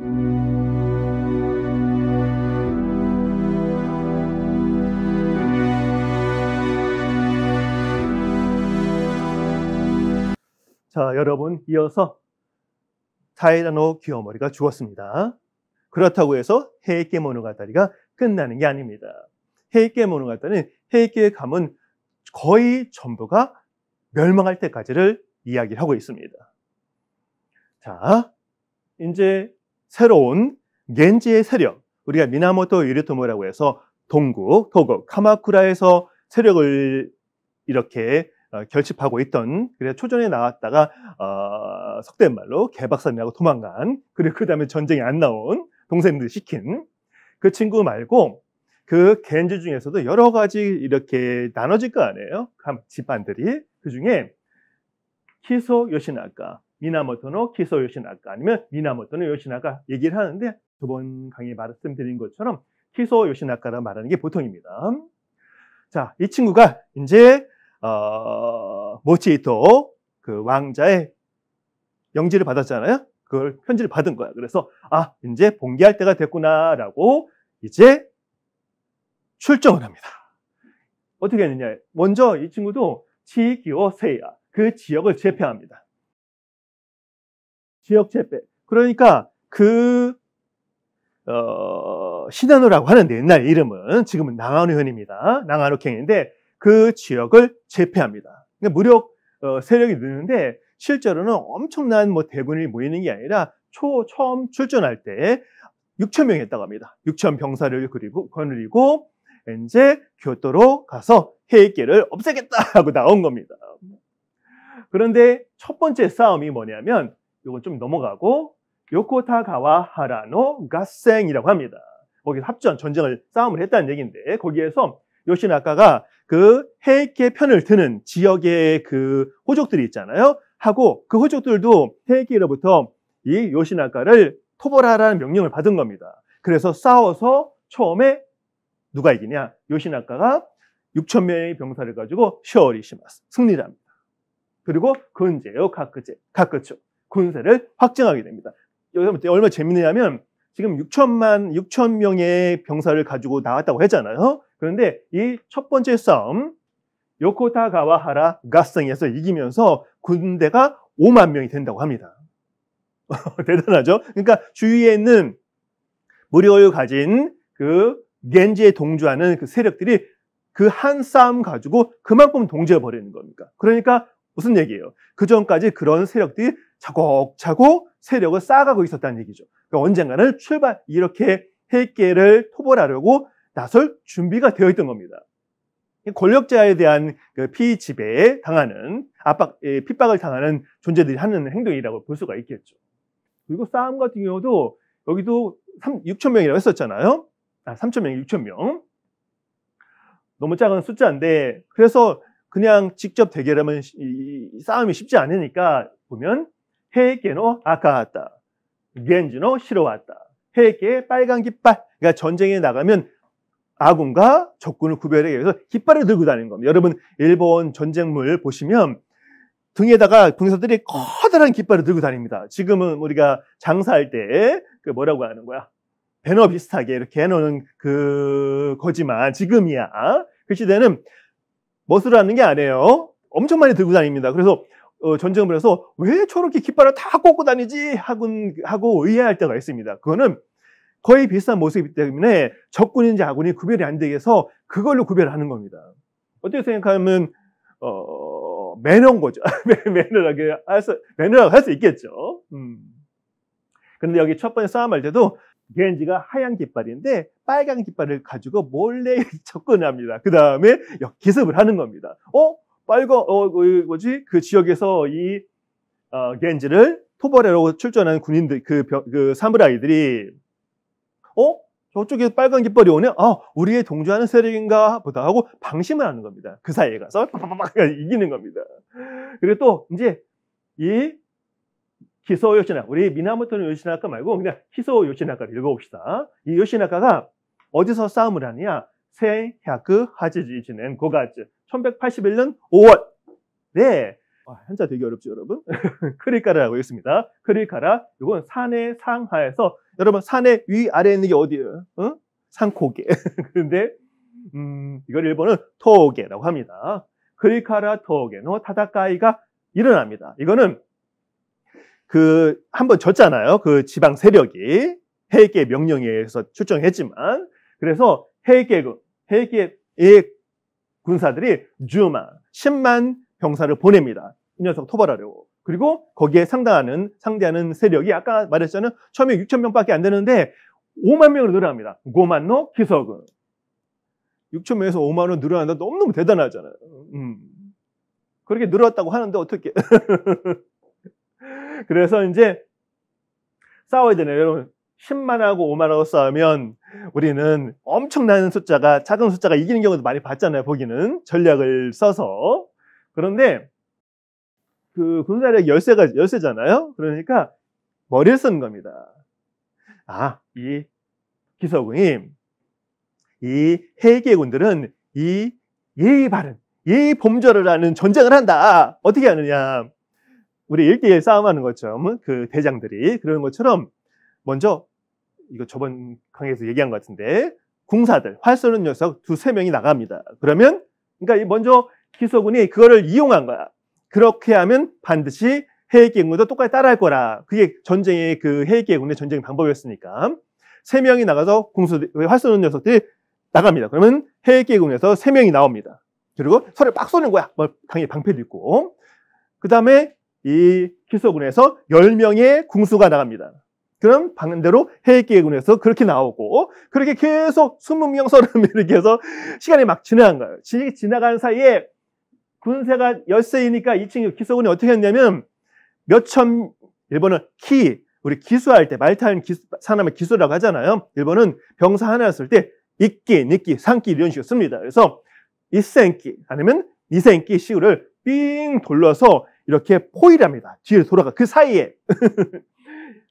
자, 여러분, 이어서 타이라노 귀어머리가 죽었습니다. 그렇다고 해서 헤이케 모노가타리가 끝나는 게 아닙니다. 헤이케 모노가타리는 헤이케의 가문 거의 전부가 멸망할 때까지를 이야기를 하고 있습니다. 자, 이제 새로운 겐지의 세력, 우리가 미나모토 요리토모라고 해서 동국, 도국, 카마쿠라에서 세력을 이렇게 결집하고 있던, 그래서 초전에 나왔다가 속된 말로 개박살이라고 도망간, 그리고 그 다음에 전쟁이 안 나온 동생들이 시킨 그 친구 말고 그 겐지 중에서도 여러 가지 이렇게 나눠질 거 아니에요? 집안들이. 그 중에 키소 요시나가, 미나모토노 키소 요시나가, 아니면 미나모토노 요시나가 얘기를 하는데, 저번 강의에 말씀드린 것처럼 키소 요시나가라 말하는 게 보통입니다. 자, 이 친구가 이제 모치히토 그 왕자의 영지를 받았잖아요. 그걸 편지를 받은 거야. 그래서 이제 봉기할 때가 됐구나라고 이제 출정을 합니다. 어떻게 했느냐? 먼저 이 친구도 치기오 세야, 그 지역을 제패합니다. 지역 제패. 그러니까 그 시나노라고 하는데, 옛날 이름은, 지금은 나가노현입니다. 나가노경인데 그 지역을 제패합니다. 그러니까 무력 세력이 느는데, 실제로는 엄청난 대군이 모이는 게 아니라 처음 출전할 때 6천 명이 했다고 합니다. 6천 병사를 거느리고 이제 교토로 가서 헤이케를 없애겠다 하고 나온 겁니다. 그런데 첫 번째 싸움이 뭐냐면, 이건 좀 넘어가고, 요코타가와 하라노 가센이라고 합니다. 거기서 싸움을 했다는 얘기인데, 거기에서 요시나가가 그 헤이케 편을 드는 지역의 그 호족들이 있잖아요. 하고 그 호족들도 헤이케로부터 이 요시나가를 토벌하라는 명령을 받은 겁니다. 그래서 싸워서 처음에 누가 이기냐? 요시나가가 6천 명의 병사를 가지고 쇼리시마스, 승리를 합니다. 그리고 근제요 가크초, 군세를 확정하게 됩니다. 여기 얼마나 재밌느냐면, 지금 6천 명의 병사를 가지고 나왔다고 했잖아요. 그런데 이 첫 번째 싸움, 요코타가와 하라 가성에서 이기면서 군대가 5만 명이 된다고 합니다. 대단하죠? 그러니까 주위에 있는 무력을 가진 그 겐지에 동조하는 그 세력들이 그 한 싸움 가지고 그만큼 동조해버리는 겁니까? 그러니까 무슨 얘기예요? 그 전까지 그런 세력들이 차곡차곡 세력을 쌓아가고 있었다는 얘기죠. 그러니까 언젠가는 이렇게 헤이케를 토벌하려고 나설 준비가 되어 있던 겁니다. 권력자에 대한 그 피지배에 당하는, 핍박을 당하는 존재들이 하는 행동이라고 볼 수가 있겠죠. 그리고 싸움 같은 경우도 여기도 6천 명이라고 했었잖아요. 3천 명, 6천 명. 너무 작은 숫자인데, 그래서 그냥 직접 대결하면 이 싸움이 쉽지 않으니까 보면 헤이케노 아카하타, 겐지노 시로하타, 헤이케의 빨간 깃발. 그러니까 전쟁에 나가면 아군과 적군을 구별하기 위해서 깃발을 들고 다니는 겁니다. 여러분, 일본 전쟁물 보시면 등에다가 병사들이 커다란 깃발을 들고 다닙니다. 지금은 우리가 장사할 때 그 뭐라고 하는 거야? 배너 비슷하게 이렇게 해놓는 거지만, 지금이야 그 시대는 멋으로 하는 게 아니에요. 엄청 많이 들고 다닙니다. 그래서 전쟁을 해서 왜 저렇게 깃발을 다 꽂고 다니지 하고 의아할 때가 있습니다. 그거는 거의 비슷한 모습이기 때문에 적군인지 아군이 구별이 안 되게 해서 그걸로 구별을 하는 겁니다. 어떻게 생각하면 매너인 거죠. 매너라고 할 수 있겠죠. 그런데 여기 첫 번째 싸움할 때도 겐지가 하얀 깃발인데 빨간 깃발을 가지고 몰래 접근을 합니다. 그 다음에 기습을 하는 겁니다. 그 지역에서 이 겐지를 토벌하려고 출전하는 군인들, 그 사무라이들이 저쪽에 빨간 깃발이 오네? 우리의 동조하는 세력인가 보다 하고 방심을 하는 겁니다. 그 사이에 가서 팍팍팍 이기는 겁니다. 그리고 또 이제 이 키소 요시나가, 우리 미나모토 요시나가 말고 그냥 키소 요시나가를 읽어봅시다. 이 요시나가가 어디서 싸움을 하느냐? 세야쿠하치지낸 고가츠 1181년 5월. 네. 한자 되게 어렵죠, 여러분? 크리카라라고 있습니다. 크리카라. 이건 산의 상하에서 여러분 산의 위아래에 있는 게 어디예요? 산고개. 그런데 이걸 일본은 토게라고 합니다. 크리카라 토게노 타다카이가 일어납니다. 이거는 한번 졌잖아요. 그 지방 세력이 헤이게의 명령에 의해서 출정했지만, 그래서 헤이게의 군사들이 10만 병사를 보냅니다. 이 녀석 토벌하려고. 그리고 거기에 상대하는 세력이 아까 말했잖아요. 처음에 6,000명밖에 안 되는데 5만 명으로 늘어납니다. 5만노 기서군. 6,000명에서 5만으로 늘어난다. 너무너무 대단하잖아요. 그렇게 늘었다고 하는데 어떻게? 그래서 이제 싸워야 되네요. 여러분 10만하고 5만하고 싸우면 우리는 엄청난 작은 숫자가 이기는 경우도 많이 봤잖아요. 보기는 전략을 써서. 그런데 그 군사력 열세잖아요. 그러니까 머리를 쓰는 겁니다. 이 기서군이 이 헤이게의 군들은 이 예의 바른, 예의 범절을 하는 전쟁을 한다. 어떻게 하느냐? 우리 1대1 싸움하는 것처럼 그 대장들이 그러는 것처럼 먼저 이거 저번 강의에서 얘기한 것 같은데 궁사들, 활 쏘는 녀석 2-3명이 나갑니다. 그러면 그러니까 먼저 기서군이 그거를 이용한 거야. 그렇게 하면 반드시 헤이게의 군도 똑같이 따라할 거라. 그게 전쟁의 헤이게의 군의 전쟁 방법이었으니까 3명이 나가서 활 쏘는 녀석들이 나갑니다. 그러면 헤이게의 군에서 3명이 나옵니다. 그리고 서로 막 쏘는 거야. 강에 방패도 있고. 그 다음에 이 기서군에서 10명의 궁수가 나갑니다. 그럼 반대로 헤이게의 군에서 그렇게 나오고, 그렇게 계속 20명, 30명 이렇게 해서 시간이 막 지나간 거예요. 지나간 사이에 군세가 열세이니까 이 친구 기서군이 어떻게 했냐면 일본은 우리 기수할 때 말 타는 사람을 기수라고 하잖아요. 일본은 병사 하나 쓸 때 이끼, 니끼, 삼끼 이런 식으로 씁니다. 그래서 이센끼 아니면 니센끼 시우를 삥 돌려서 이렇게 포위합니다. 뒤로 돌아가. 그 사이에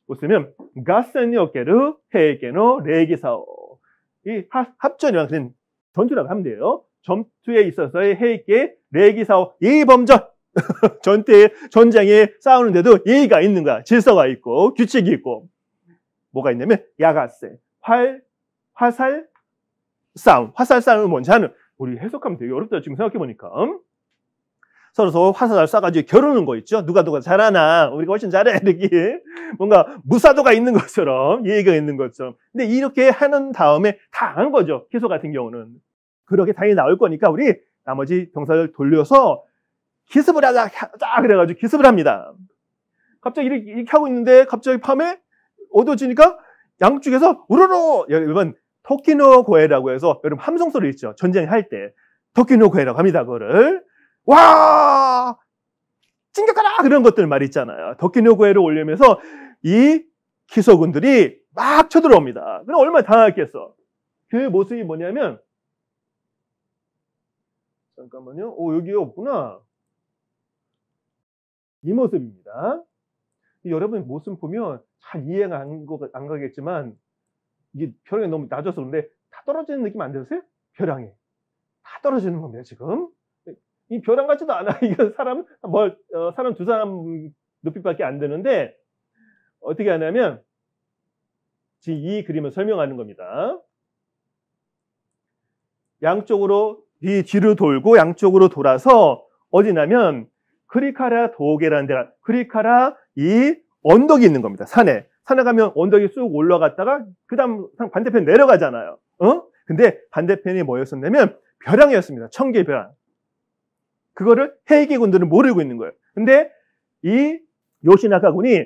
보시면 가센니 오케르 헤이게노 레기사오, 이 합전이랑 그냥 전투라고 하면 돼요. 전투에 있어서의 헤이게 레기사오, 예의범절. 전장에 싸우는데도 예의가 있는 거야. 질서가 있고 규칙이 있고. 뭐가 있냐면 야가세, 화살 싸움. 화살 싸움은 뭔지 우리 해석하면 되게 어렵다. 지금 생각해보니까 서로 화살 쏴가지고 겨루는 거 있죠. 누가 잘하나, 우리가 훨씬 잘해, 이렇게 뭔가 무사도가 있는 것처럼, 예의가 있는 것처럼. 근데 이렇게 하는 다음에 다 한 거죠. 기소 같은 경우는 그렇게 당연히 나올 거니까 우리 나머지 병사를 돌려서 기습을 하자 그래가지고 기습을 합니다. 갑자기 이렇게 하고 있는데 갑자기 밤에 어두워지니까 양쪽에서 우르르, 여러분 토키노 고에라고 해서 여러분 함성 소리 있죠. 전쟁할 때 토키노 고에라고 합니다. 그거를 와 찡격하라 그런 것들 말 있잖아요. 토키노 고에를 올리면서 이 기소군들이 막 쳐들어옵니다. 그럼 얼마나 당황했겠어. 그 모습이 뭐냐면, 잠깐만요. 여기 없구나. 이 모습입니다. 여러분 모습 보면 잘 이해가 안 가겠지만 이게 벼랑이 너무 낮아서 그런데 다 떨어지는 느낌 안 드세요? 벼랑이 다 떨어지는 겁니다. 지금 이 벼랑 같지도 않아. 이거 사람 두 사람 높이밖에 안 되는데 어떻게 하냐면 지금 이 그림을 설명하는 겁니다. 양쪽으로 뒤로 돌고 양쪽으로 돌아서 어디냐면 크리카라 도게라는 데가, 크리카라 이 언덕이 있는 겁니다. 산에 가면 언덕이 쑥 올라갔다가 그 다음 반대편 내려가잖아요. 근데 반대편이 뭐였었냐면 벼랑이었습니다. 청계 벼랑. 그거를 헤이게 군들은 모르고 있는 거예요. 근데 이 요시나가 군이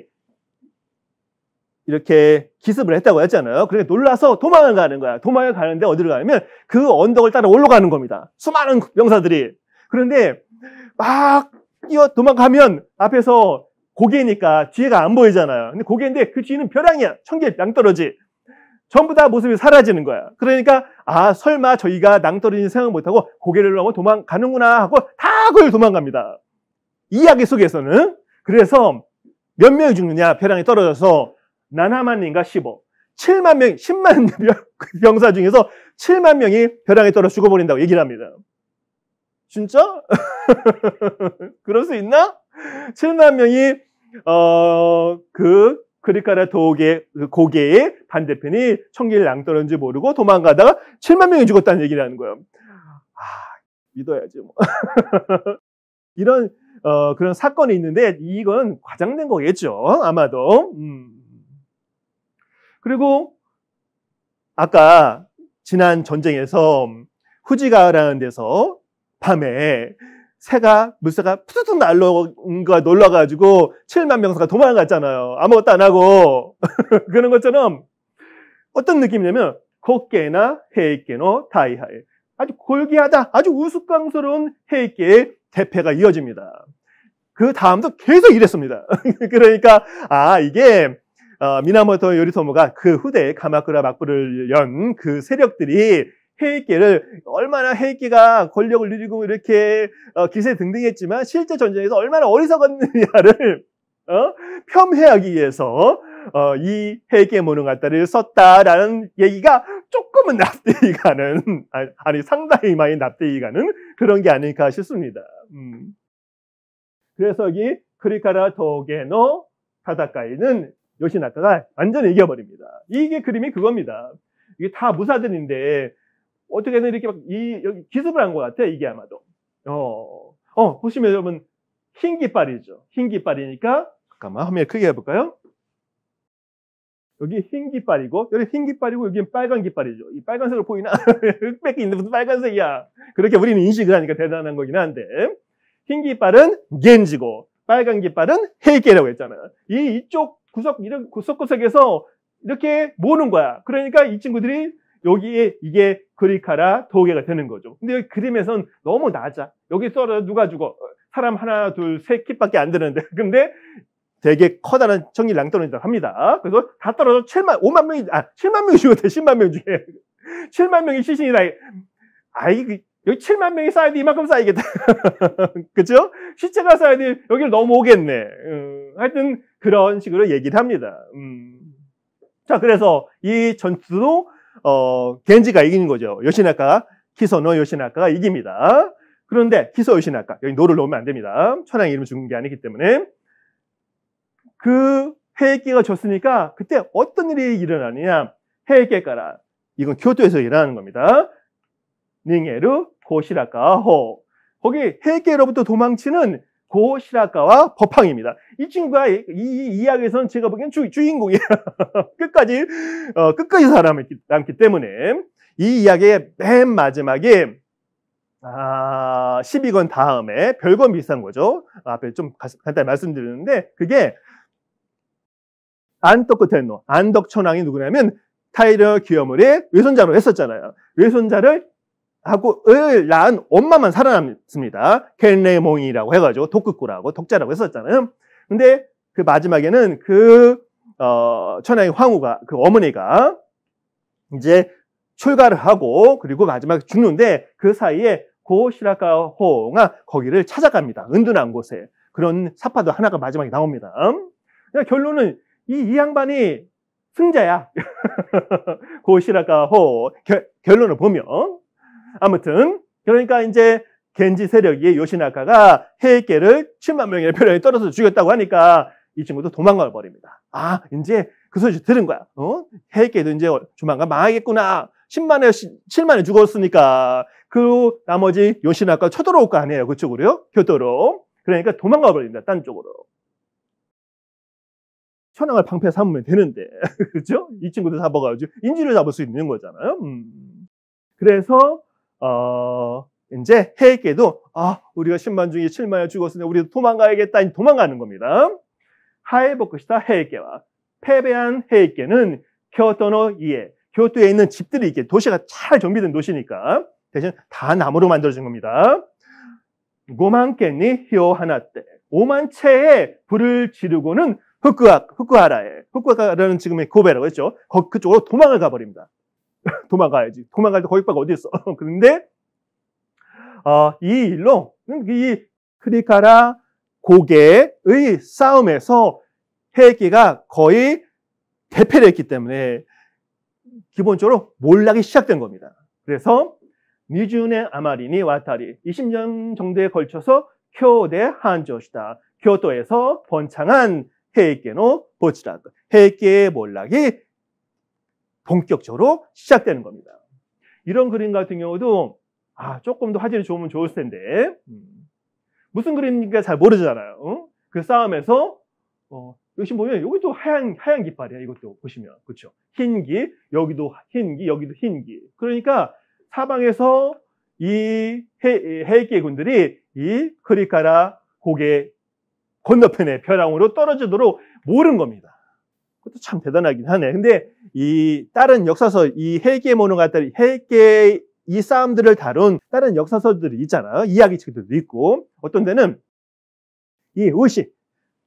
이렇게 기습을 했다고 했잖아요. 그러니까 놀라서 도망을 가는 거야. 도망을 가는데 어디로 가냐면 그 언덕을 따라 올라가는 겁니다. 수많은 병사들이. 그런데 막 도망가면 앞에서 고개니까 뒤에가 안 보이잖아요. 근데 고개인데 그 뒤는 벼랑이야. 청계 낭떠러지. 전부 다 모습이 사라지는 거야. 그러니까 설마 저희가 낭떠러지는 생각 못하고 고개를 넘어 도망가는구나 하고 다 그걸 도망갑니다. 이야기 속에서는. 그래서 몇 명이 죽느냐. 벼랑이 떨어져서 나나만인가 7만 명, 10만 병사 중에서 7만 명이 벼랑에 떨어져 죽어버린다고 얘기를 합니다. 진짜? 그럴 수 있나? 7만 명이 크리카라 고개의 반대편이 청길 낭떠러인지 모르고 도망가다가 7만 명이 죽었다는 얘기를 하는 거예요. 아, 믿어야지 뭐. 이런 그런 사건이 있는데 이건 과장된 거겠죠. 아마도. 그리고 아까 지난 전쟁에서 후지가라는 데서 밤에 물새가 푸드득 놀러가지고 7만 명사가 도망갔잖아요. 아무것도 안 하고. 그런 것처럼 어떤 느낌이냐면 곱게나 헤이케노 다이하에 아주 골기하다, 아주 우스꽝스러운 헤이케의 대패가 이어집니다. 그 다음도 계속 이랬습니다. 그러니까 이게 미나모토 요리토모가 그 후대에 가마쿠라 막부를 연 그 세력들이 헤이케를 얼마나 헤이케가 권력을 누리고 이렇게 기세등등했지만 실제 전쟁에서 얼마나 어리석었느냐를 폄훼하기 위해서 이 헤이케 모노가타를 썼다라는 얘기가 조금은 납득이 가는, 아니 상당히 많이 납득이 가는 그런 게 아닐까 싶습니다. 그래서 이 크리카라 도게노 타다카이는 요시나카가 완전히 이겨버립니다. 이게 그림이 그겁니다. 이게 다 무사들인데 어떻게든 이렇게 여기 기습을 한 것 같아, 이게 아마도. 보시면 여러분, 흰 깃발이죠. 흰 깃발이니까, 잠깐만, 화면 크게 해볼까요? 여기 흰 깃발이고, 여기 흰 깃발이고, 여기는 빨간 깃발이죠. 이 빨간색으로 보이나? 흑백이 있는데 무슨 빨간색이야. 그렇게 우리는 인식을 하니까 대단한 거긴 한데, 흰 깃발은 겐지고, 빨간 깃발은 헤이케라고 했잖아요. 이쪽 이런 구석구석에서 이렇게 모으는 거야. 그러니까 이 친구들이 여기에 이게 크리카라 도게가 되는 거죠. 근데 여기 그림에선 너무 낮아. 여기 썰어 누가 죽어? 사람 하나, 둘, 셋 kit밖에 안 되는데. 근데 되게 커다란 청일 낭떠러지라고 합니다. 그래서 다 떨어져 7만 명이 죽었대. 10만 명 중에. 7만 명이 시신이다. 여기 7만 명이 쌓여야 돼. 이만큼 쌓이겠다. 그죠? 시체가 쌓여야 돼. 여기를 넘어오겠네. 하여튼 그런 식으로 얘기를 합니다. 자, 그래서 이 전투도 겐지가 이기는 거죠. 키소노 요시나카가 이깁니다. 그런데 키소 요시나카, 여기 노를 넣으면 안 됩니다. 천황 이름 죽은 게 아니기 때문에. 그 헤이케가 졌으니까 그때 어떤 일이 일어나느냐. 헤이케가라, 이건 교토에서 일어나는 겁니다. 닝에르 고시라카호, 거기 헤이케로부터 도망치는 고시라카와 법황입니다. 이 친구가 이 이야기에서는 제가 보기엔 주인공이에요. 끝까지 살아남기 때문에 이 이야기의 맨 마지막에 12권 다음에 별건 비슷한 거죠. 앞에 좀 간단히 말씀드렸는데 그게 안토쿠 텐노, 안덕천왕이 누구냐면 타이러 기요물의 외손자로 했었잖아요. 외손자를 낳은 엄마만 살아남습니다. 켄레몽이라고 해가지고 독극구라고 독자라고 했었잖아요. 근데 그 마지막에는 천황의 황후가, 그 어머니가 이제 출가를 하고 그리고 마지막에 죽는데 그 사이에 고시라카호가 거기를 찾아갑니다. 은둔한 곳에. 그런 사파도 하나가 마지막에 나옵니다. 결론은 이 양반이 승자야. 고시라카호 결론을 보면. 아무튼 그러니까 이제 겐지 세력이 요시나카가 헤이케를 7만 명의 표량에 떨어서 죽였다고 하니까 이 친구도 도망가 버립니다. 이제 그 소리 들은 거야. 헤이케도 이제 조만간 망하겠구나. 7만에 죽었으니까 그 나머지 요시나카 쳐들어올 거 아니에요. 그쪽으로요. 교토로. 그러니까 도망가 버립니다. 딴 쪽으로. 천황을 방패 삼으면 되는데 그렇죠? 이 친구도 잡아가지고 인지를 잡을 수 있는 거잖아요. 그래서 이제 헤이케도 우리가 10만 중에 7만에 죽었으니 우리도 도망가야겠다. 도망가는 겁니다. 하에복시타 헤이케와 패배한 헤이케는 교토의 이에, 교토에 있는 집들이 이게 도시가 잘 정비된 도시니까 대신 다 나무로 만들어진 겁니다. 5만 캔이 히오 하나 때 5만 채의 불을 지르고는 후쿠하라는 지금의 고베라고 했죠. 그쪽으로 도망을 가버립니다. 도망가야지. 도망갈 때 거기밖에 어디 있어. 그런데 이 일로 이 크리카라 고개의 싸움에서 헤이케가 거의 대패를 했기 때문에 기본적으로 몰락이 시작된 겁니다. 그래서 20년 아마리니 와타리 20년 정도에 걸쳐서 교대 한조시다. 교토에서 번창한 헤이케노 보치라크. 해계의 몰락이 본격적으로 시작되는 겁니다. 이런 그림 같은 경우도 조금 더 화질이 좋으면 좋을 텐데 무슨 그림인가 잘 모르잖아요. 그 싸움에서 여기 보면 여기도 하얀 깃발이야. 이것도 보시면 그렇죠. 흰기, 여기도 흰기, 여기도 흰기. 그러니까 사방에서 이 해계 군들이 이 크리카라 고개 건너편의 벼랑으로 떨어지도록 모른 겁니다. 그것도 참 대단하긴 하네. 근데 이 다른 역사서, 이 해계 모노가타리, 해계 이 싸움들을 다룬 다른 역사서들이 있잖아요. 이야기책들도 있고, 어떤 데는 이 의식,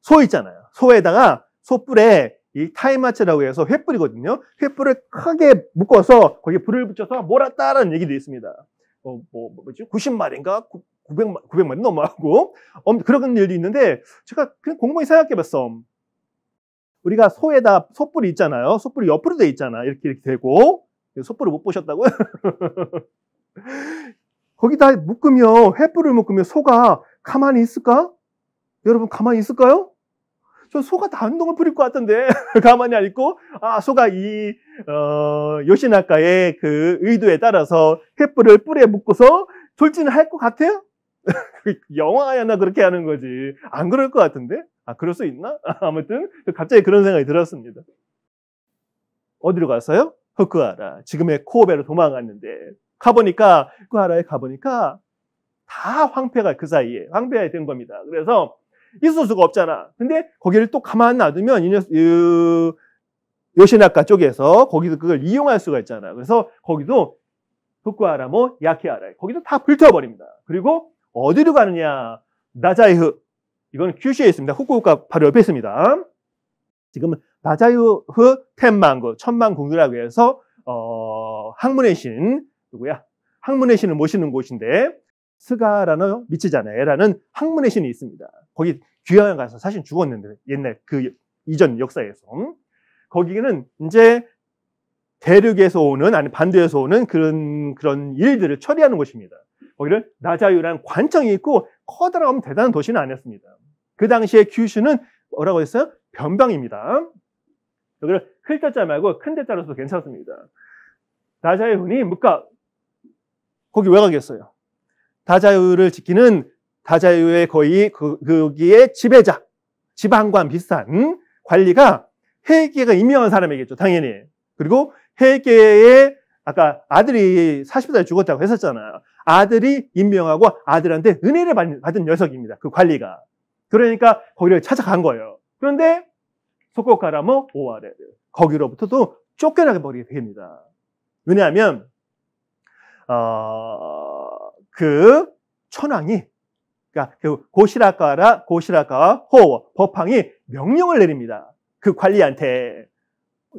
소 있잖아요. 소에다가 소뿔에 이 타이마츠라고 해서 횃불이거든요. 횃불을 크게 묶어서 거기에 불을 붙여서 몰았다라는 얘기도 있습니다. 뭐지? 90마리인가? 900마리 넘어가고 그런 일도 있는데 제가 그냥 곰곰이 생각해 봤어. 우리가 소에다 소뿔이 있잖아요. 소뿔이 옆으로 돼 있잖아. 이렇게 되고 소뿔을 못 보셨다고요? 거기다 묶으면 횃불을 묶으면 소가 가만히 있을까? 여러분 가만히 있을까요? 저 소가 다 운동을 부릴 것 같은데 가만히 안 있고 소가 이 요시나카의 그 의도에 따라서 횃불을 뿔에 묶어서 돌진을 할 것 같아요? 영화야나 그렇게 하는 거지. 안 그럴 것 같은데? 그럴 수 있나? 아무튼 갑자기 그런 생각이 들었습니다. 어디로 갔어요? 후쿠하라. 지금의 코베로 도망갔는데 가보니까 후쿠하라에 가보니까 다 황폐가 그 사이에 황폐가 된 겁니다. 그래서 있을 수가 없잖아. 근데 거기를 또 가만 놔두면 요시나카 쪽에서 거기도 그걸 이용할 수가 있잖아. 그래서 거기도 후쿠하라 야키하라 거기도 다 불태워버립니다. 그리고 어디로 가느냐? 나자이흐. 이건 큐슈에 있습니다. 후쿠오카 바로 옆에 있습니다. 지금은 나자이흐 텐만구, 천만궁이라고 해서 학문의 신 누구야? 학문의 신을 모시는 곳인데 스가라는 미치자네라는 학문의 신이 있습니다. 거기 귀향을 가서 사실 죽었는데 옛날 그 이전 역사에서 거기는 이제 대륙에서 오는 아니 반도에서 오는 그런 일들을 처리하는 곳입니다. 거기를 나자유라는 관청이 있고 커다란 대단한 도시는 아니었습니다. 그 당시에 큐슈는 뭐라고 했어요? 변방입니다. 여기를 클자자 말고 큰 대자로 써도 괜찮습니다. 나자유훈이 거기 왜 가겠어요? 다자유를 지키는 다자유의 거의 거기에 지배자, 지방관 비슷한 관리가 해계가 임명한 사람이겠죠, 당연히. 그리고 해계의 아까 아들이 40살에 죽었다고 했었잖아요. 아들이 임명하고 아들한테 은혜를 받은 녀석입니다. 그 관리가. 그러니까 거기를 찾아간 거예요. 그런데 소코카라 오와레 거기로부터도 쫓겨나게 버리게 됩니다. 왜냐하면 그 천황이 그러니까 그 고시라카와 호워 법황이 명령을 내립니다. 그 관리한테.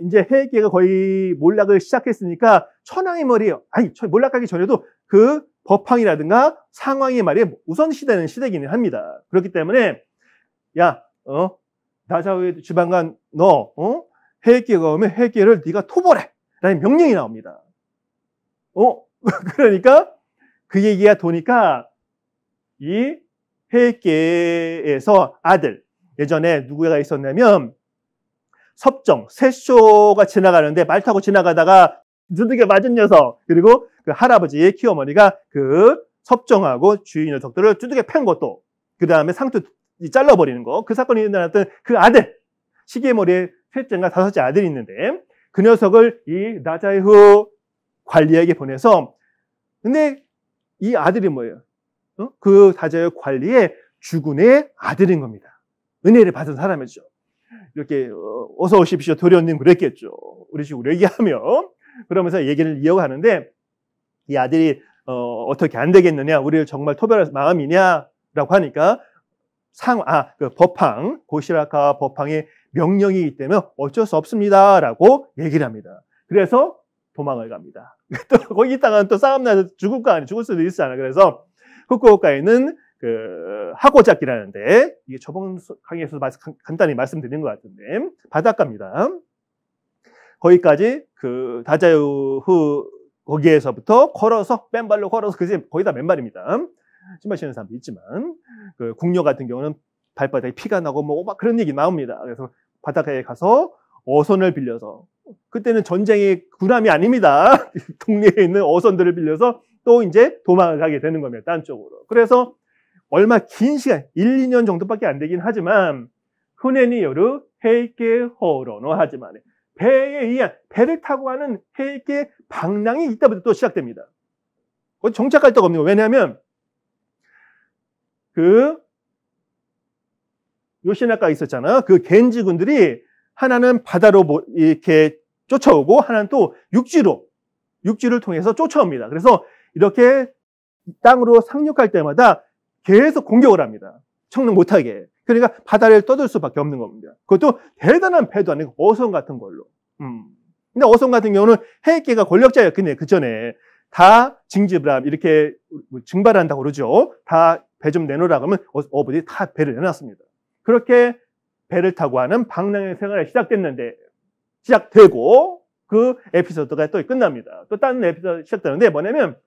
이제 해계가 거의 몰락을 시작했으니까 천황의 몰락하기 전에도 그 법황이라든가 상황의 말이 우선시되는 시대이기는 합니다. 그렇기 때문에 나자우의 지방관 해계가 오면 해계를 네가 토벌해 라는 명령이 나옵니다. 그러니까 그 얘기가 도니까 이 해계에서 아들 예전에 누구가 있었냐면 섭정, 세쇼가 지나가는데 말 타고 지나가다가 두둑에 맞은 녀석 그리고 그 할아버지의 키어머니가 그 섭정하고 주위 녀석들을 두둑에 팬 것도 그 다음에 상투 잘라버리는 거 그 사건이 일어났던 그 아들 시계머리에 셋째인가 다섯째 아들이 있는데 그 녀석을 이 나자이후 관리에게 보내서 근데 이 아들이 뭐예요? 그 다자이후 관리의 주군의 아들인 겁니다. 은혜를 받은 사람이죠. 이렇게 어서 오십시오 도련님 그랬겠죠. 우리 식으로 얘기하면 그러면서 얘기를 이어가는데 이 아들이 어떻게 안 되겠느냐 우리를 정말 토벌할 마음이냐라고 하니까 그 법황 고시라카 법황의 명령이기 때문에 어쩔 수 없습니다라고 얘기를 합니다. 그래서 도망을 갑니다. 또 거기 있다가 또 싸움 나서 죽을 거 아니에요. 죽을 수도 있잖아요. 그래서 후쿠오카에 있는 그 하고자키라는데 이게 저번 강의에서 간단히 말씀드린 것 같은데 바닷가입니다. 거기까지 그 다자유후 거기에서부터 걸어서 맨발로 걸어서 거의 다 맨발입니다. 신발 신는 사람도 있지만 그 궁녀 같은 경우는 발바닥에 피가 나고 막 그런 얘기 나옵니다. 그래서 바닷가에 가서 어선을 빌려서, 그때는 전쟁이 군함이 아닙니다. 동네에 있는 어선들을 빌려서 또 이제 도망을 가게 되는 겁니다. 딴 쪽으로. 그래서 얼마 긴 시간, 1, 2년 정도밖에 안 되긴 하지만 흔히니 요르 헤이케 호로노 하지만 배에 의한, 배를 타고 하는 헤이케 방랑이 이때부터 또 시작됩니다. 정착할 데가 없는 거예요. 왜냐하면 그 요시나가가 있었잖아요. 그 겐지군들이 하나는 바다로 이렇게 쫓아오고 하나는 또 육지를 통해서 쫓아옵니다. 그래서 이렇게 땅으로 상륙할 때마다 계속 공격을 합니다. 청능 못하게. 그러니까 바다를 떠들 수밖에 없는 겁니다. 그것도 대단한 배도 아니고 어선 같은 걸로. 근데 어선 같은 경우는 헤이케가 권력자였겠네. 그 전에 다 징집람 이렇게 증발한다고 그러죠. 다 배 좀 내놓으라고 하면 어부들이 다 배를 내놨습니다. 그렇게 배를 타고 하는 방랑의 생활이 시작되고 그 에피소드가 또 끝납니다. 또 다른 에피소드 시작되는데 뭐냐면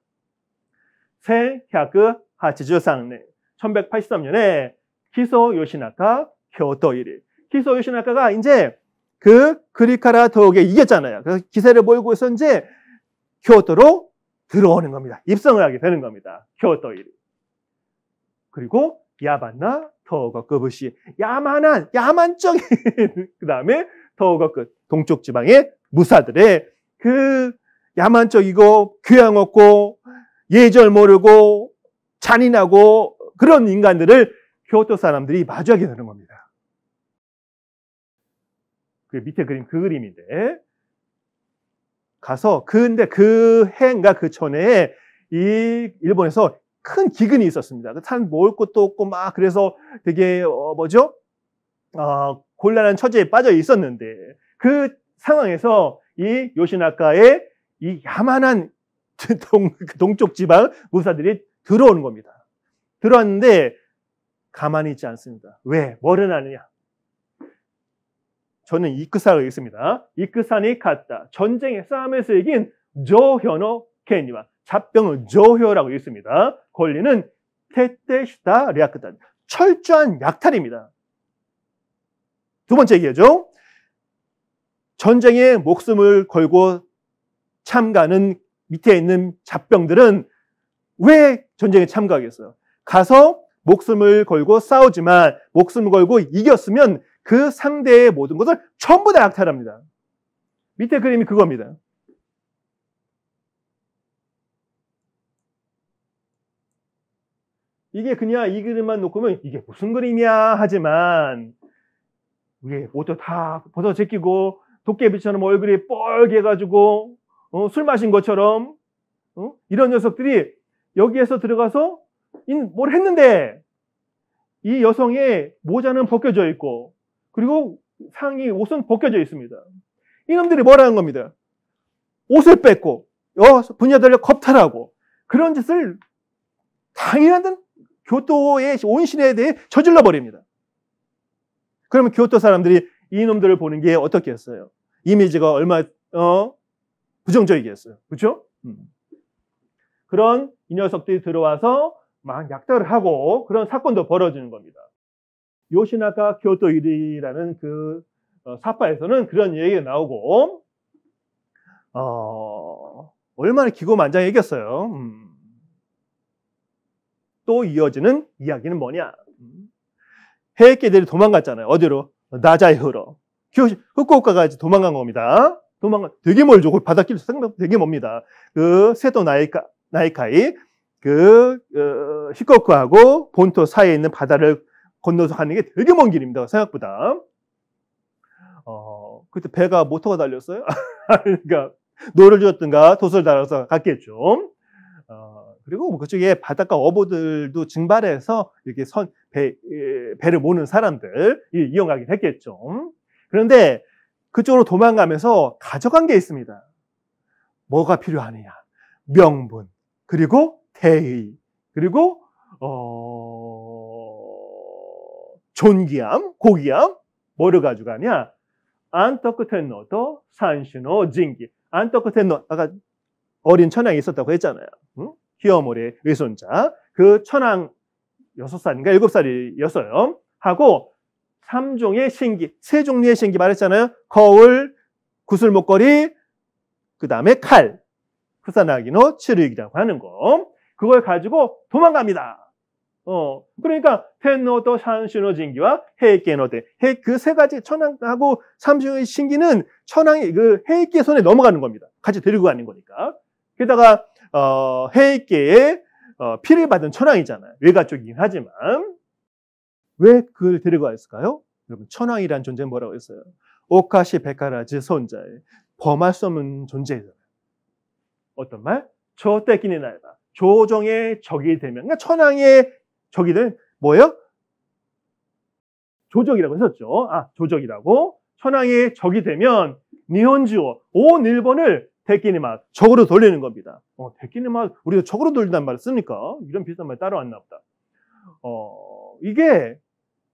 세야그 하치주상네 1183년에 키소 요시나카 교토 일이. 키소 요시나카가 이제 그 그리카라 더욱에 이겼잖아요. 그래서 기세를 몰고서 이제 교토로 들어오는 겁니다. 입성을 하게 되는 겁니다. 교토 일이. 그리고 야반나 더거급시 야만적인 그 다음에 더거급 동쪽 지방의 무사들의 그 야만적이고 교양 없고 예절 모르고 잔인하고 그런 인간들을 교토 사람들이 마주하게 되는 겁니다. 그 밑에 그림 그 그림인데 가서 근데 그 해인가 그 전에 이 일본에서 큰 기근이 있었습니다. 산 먹을 것도 없고 막 그래서 되게 곤란한 처지에 빠져 있었는데 그 상황에서 이 요시나카의 이 야만한 동쪽 지방 무사들이 들어오는 겁니다. 들어왔는데 가만히 있지 않습니다. 왜? 뭐를 하느냐? 저는 이크사가 있습니다. 이크사니 갔다. 전쟁의 싸움에서 이긴 조효노 켄니와 잡병은 조효라고 있습니다. 권리는 테테시다 략단. 철저한 약탈입니다. 두 번째 얘기죠. 전쟁에 목숨을 걸고 참가하는 밑에 있는 잡병들은 왜 전쟁에 참가하겠어요? 가서 목숨을 걸고 싸우지만 목숨을 걸고 이겼으면 그 상대의 모든 것을 전부 다 약탈합니다. 밑에 그림이 그겁니다. 이게 그냥 이 그림만 놓고 보면 이게 무슨 그림이야 하지만 위에 옷도 다 벗어 제끼고 도깨비처럼 얼굴이 뻘개가지고 술 마신 것처럼 이런 녀석들이 여기에서 들어가서 뭘 했는데 이 여성의 모자는 벗겨져 있고 그리고 상의 옷은 벗겨져 있습니다. 이놈들이 뭐라는 겁니다. 옷을 뺏고 부녀들을 겁탈하고 그런 짓을 당연한 교토의 온신에 대해 저질러 버립니다. 그러면 교토 사람들이 이놈들을 보는 게 어떻게 했어요? 이미지가 얼마나 부정적이겠어요. 그렇죠? 그런 이 녀석들이 들어와서 막 약탈을 하고 그런 사건도 벌어지는 겁니다. 요시나카 교토 일이라는 그 사파에서는 그런 얘기가 나오고 얼마나 기고만장했겠어요. 또 이어지는 이야기는 뭐냐? 헤이케들이 도망갔잖아요. 어디로? 나자이흐로. 후쿠오카가 도망간 겁니다. 되게 멀죠. 바닷길 생각 되게 멉니다. 그 세도 나이카이 시코쿠하고 본토 사이에 있는 바다를 건너서 가는 게 되게 먼 길입니다. 생각보다. 그때 배가 모터가 달렸어요. 그러니까 노를 줬든가 돛을 달아서 갔겠죠. 그리고 그쪽에 바닷가 어부들도 증발해서 이렇게 배를 모는 사람들 이용하긴 했겠죠. 그런데 그쪽으로 도망가면서 가져간 게 있습니다. 뭐가 필요하느냐? 명분, 그리고 대의, 그리고 존귀함, 고귀함. 뭐를 가져가냐? 안토크 텐노도 산슈노 진기. 안토크 텐노, 아까 어린 천황이 있었다고 했잖아요. 히어모리의 외손자. 그 천황 6살인가 7살이었어요. 하고 3종의 신기, 3종류의 신기 말했잖아요. 거울, 구슬 목걸이, 그 다음에 칼, 후사나기노 츠르기라고 하는 거. 그걸 가지고 도망갑니다. 그러니까 텐노도 산슈노 진기와 헤이케노데, 그 세 가지 천황하고 삼종의 신기는 천황이 그 헤이케 손에 넘어가는 겁니다. 같이 데리고 가는 거니까. 게다가 헤이케의 피를 받은 천황이잖아요. 외가 쪽이긴 하지만 왜 그걸 데리고 갔을까요? 여러분, 천황이란 존재는 뭐라고 했어요? 오카시 베카라즈 손자에 범할 수 없는 존재잖아요. 어떤 말? 조떼끼니 날바, 조정의 적이 되면, 그러니까 천황의 적이 되면 뭐예요? 조적이라고 했었죠. 조적이라고. 천황의 적이 되면 니혼주오, 온 일본을 데끼니마, 적으로 돌리는 겁니다. 데끼니마, 우리가 적으로 돌린다는 말을 쓰니까 이런 비슷한 말이 따라왔나 보다. 이게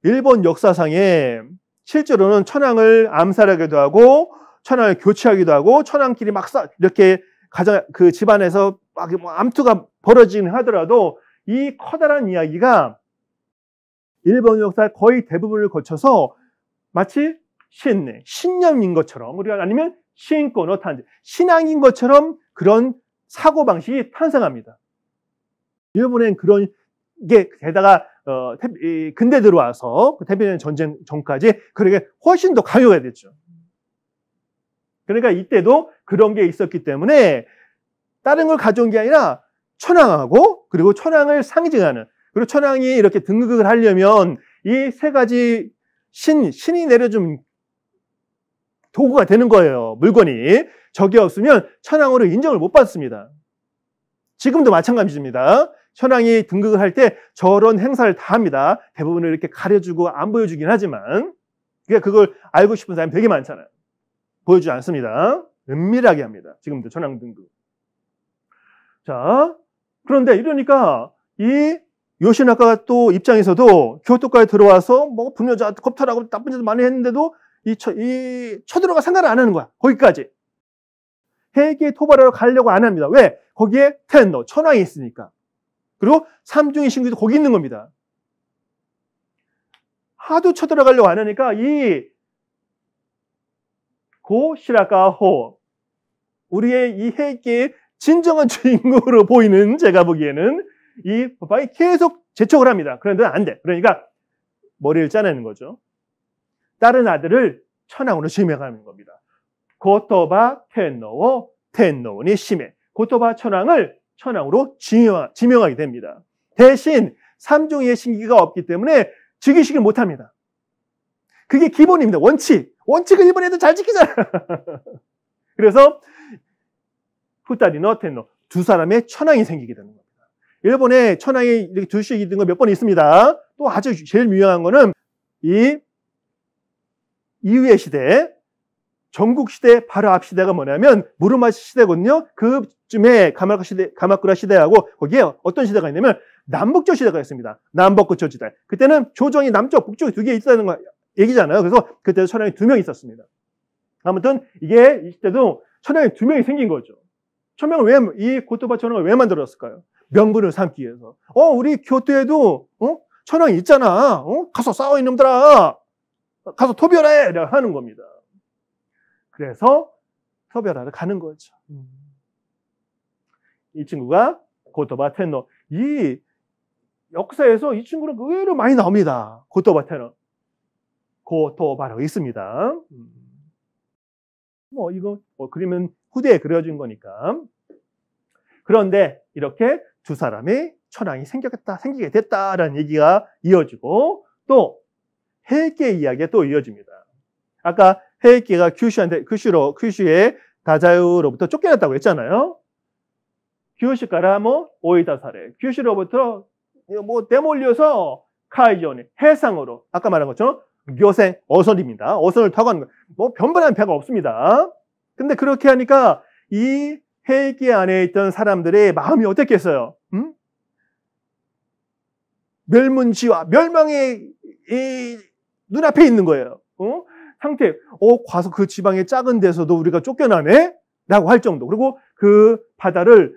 일본 역사상에 실제로는 천황을 암살하기도 하고 천황을 교체하기도 하고 천황끼리 막 이렇게 가장 그 집안에서 막 암투가 벌어지긴 하더라도 이 커다란 이야기가 일본 역사 거의 대부분을 거쳐서 마치 신념인 것처럼, 우리가 아니면 신권의 탄생, 신앙인 것처럼 그런 사고방식이 탄생합니다. 일본엔 그런 게 게다가 근대 들어와서 태평양 전쟁 전까지 그렇게 훨씬 더 강요가 됐죠. 그러니까 이때도 그런 게 있었기 때문에 다른 걸 가져온 게 아니라 천황하고 그리고 천황을 상징하는, 그리고 천황이 이렇게 등극을 하려면 이 세 가지 신이 내려준 도구가 되는 거예요. 물건이. 저게 없으면 천황으로 인정을 못 받습니다. 지금도 마찬가지입니다. 천황이 등극을 할 때 저런 행사를 다 합니다. 대부분을 이렇게 가려주고 안 보여주긴 하지만 그걸 알고 싶은 사람이 되게 많잖아요. 보여주지 않습니다. 은밀하게 합니다. 지금도 천황 등극. 자, 그런데 이러니까 이 요시나가 또 입장에서도 교토까지 들어와서 뭐 분여자 겁탈하고 나쁜 짓을 많이 했는데도 쳐들어가 생각을 안 하는 거야. 거기까지. 헤이게 토바라로 가려고 안 합니다. 왜? 거기에 텐노, 천황이 있으니까. 그리고 삼중의 신기도 거기 있는 겁니다. 하도 쳐들어가려고 안 하니까 이 고시라카호, 우리의 이 헤이게의 진정한 주인공으로 보이는, 제가 보기에는 이 파파이 계속 재촉을 합니다. 그런데 안 돼. 그러니까 머리를 짜내는 거죠. 다른 아들을 천황으로 지명하는 겁니다. 고토바 텐노오 텐노니 시메. 고토바 천황을 천황으로 지명하게 됩니다. 대신 삼종의 신기가 없기 때문에 즉위식을 못합니다. 그게 기본입니다. 원칙을 일본 애들 잘 지키잖아. 그래서 후타리노 텐노, 두 사람의 천황이 생기게 되는 겁니다. 일본에 천황이 이렇게 둘씩 있는 거 몇 번 있습니다. 또 아주 제일 유명한 거는 이 이후의 시대, 전국시대 바로 앞 시대가 뭐냐면 무르마시 시대거든요. 그쯤에 가마쿠라 시대하고 거기에 어떤 시대가 있냐면 남북조 시대가 있습니다. 남북조 시대. 그때는 조정이 남쪽, 북쪽에 두 개 있다는 거 얘기잖아요. 그래서 그때 천황이 2명 있었습니다. 아무튼 이 시대도 천황이 2명이 생긴 거죠. 이 고토바 천황을 왜 만들었을까요? 명분을 삼기 위해서. 우리 교토에도 천황이 있잖아. 가서 싸워 이놈들아. 가서 토별해! 라고 하는 겁니다. 그래서 토별하러 가는 거죠. 이 친구가 고토바 텐노. 이 역사에서 이 친구는 의외로 많이 나옵니다. 고토바 텐노. 고토바라고 있습니다. 이거 그림은 후대에 그려진 거니까. 그런데 이렇게 두 사람의 천황이 생기게 됐다라는 얘기가 이어지고 또 헤이케 이야기가 또 이어집니다. 아까 헤이케가 큐슈의 다자유로부터 쫓겨났다고 했잖아요. 큐슈から오이다사레. 큐슈로부터 내몰려서 카이조니, 해상으로, 아까 말한 것처럼 묘생, 어선입니다. 어선을 타고 가는 거. 변변한 배가 없습니다. 근데 그렇게 하니까 이 헤이케 안에 있던 사람들의 마음이 어땠겠어요? 멸문지와 멸망의 눈앞에 있는 거예요. 상태, 과서 그 지방의 작은 데서도 우리가 쫓겨나네? 라고 할 정도. 그리고 그 바다를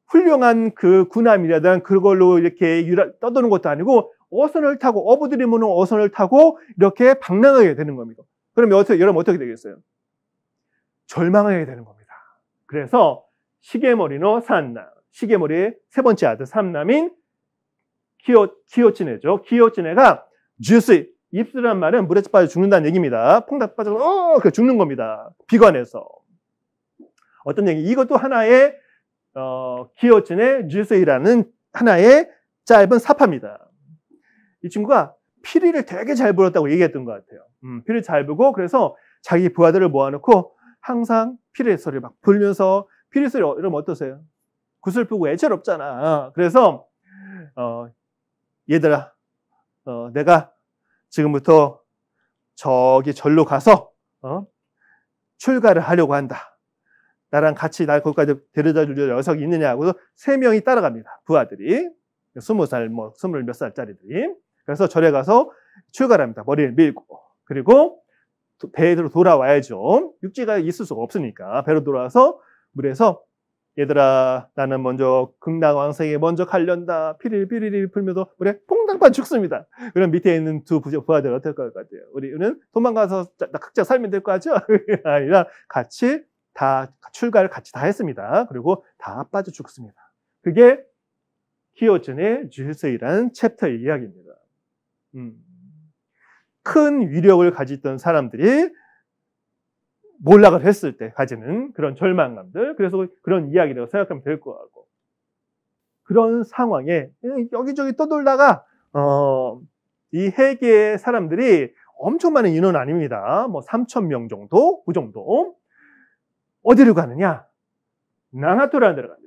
훌륭한 그 군함이라든 그걸로 이렇게 떠도는 것도 아니고 어선을 타고, 어부들이 모는 어선을 타고 이렇게 방랑하게 되는 겁니다. 그럼 여러분 어떻게 되겠어요? 절망하게 되는 겁니다. 그래서 시게모리노 산남, 시게모리의 세 번째 아들 삼남인 기요츠네죠. 기요츠네가 주스, 입술이란 말은 물에 빠져 죽는다는 얘기입니다. 퐁당 빠져서 죽는 겁니다. 비관해서. 어떤 얘기? 이것도 하나의 기요츠네 주스이라는 하나의 짧은 사파입니다. 이 친구가 피리를 되게 잘 불었다고 얘기했던 것 같아요. 피를 잘 불고 그래서 자기 부하들을 모아놓고 항상 피리 소리를 막 불면서 피리 소리 이러면 어떠세요? 구슬프고 애처롭잖아. 그래서 얘들아, 내가 지금부터 저기 절로 가서 출가를 하려고 한다. 나랑 같이 날 거기까지 데려다 줄 녀석이 있느냐고 3명이 따라갑니다. 부하들이 20살, 20몇 살짜리들이. 그래서 절에 가서 출가를 합니다. 머리를 밀고. 그리고 배로 돌아와야죠. 육지가 있을 수가 없으니까 배로 돌아와서 물에서 얘들아, 나는 먼저 극락왕생에 먼저 가련다. 피리리리 풀면서 물에 퐁당판 죽습니다. 그럼 밑에 있는 두 부하들 어떨 것 같아요? 우리는 도망가서 각자 살면 될 거 같죠? 아니라 같이 다 출가를 같이 다 했습니다. 그리고 다 빠져 죽습니다. 그게 기요츠네 주세이라는 챕터의 이야기입니다. 큰 위력을 가졌던 사람들이 몰락을 했을 때 가지는 그런 절망감들, 그래서 그런 이야기라고 생각하면 될 것 같고, 그런 상황에 여기저기 떠돌다가 이 해계의 사람들이 엄청 많은 인원 아닙니다. 뭐 3,000명 정도, 그 정도. 어디로 가느냐? 나가토라는 데로 갑니다.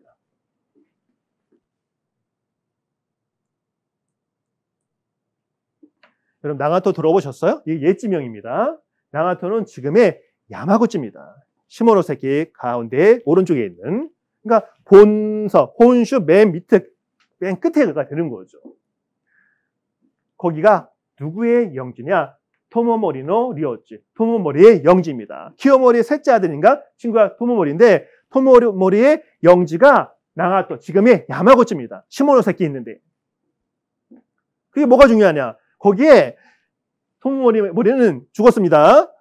여러분 나가토 들어보셨어요? 이게 옛지명입니다. 나가토는 지금의 야마구치입니다. 시모노세키 가운데 오른쪽에 있는, 그러니까 본서, 혼슈 맨 밑에, 맨 끝에가 되는 거죠. 거기가 누구의 영지냐? 토모모리노 리오지, 토모모리의 영지입니다. 키요모리의 셋째 아들인가? 친구가 토모모리인데, 토모모리의 영지가 나가토, 지금의 야마구치입니다. 시모노세키 있는데. 그게 뭐가 중요하냐? 거기에 토모모리는 죽었습니다.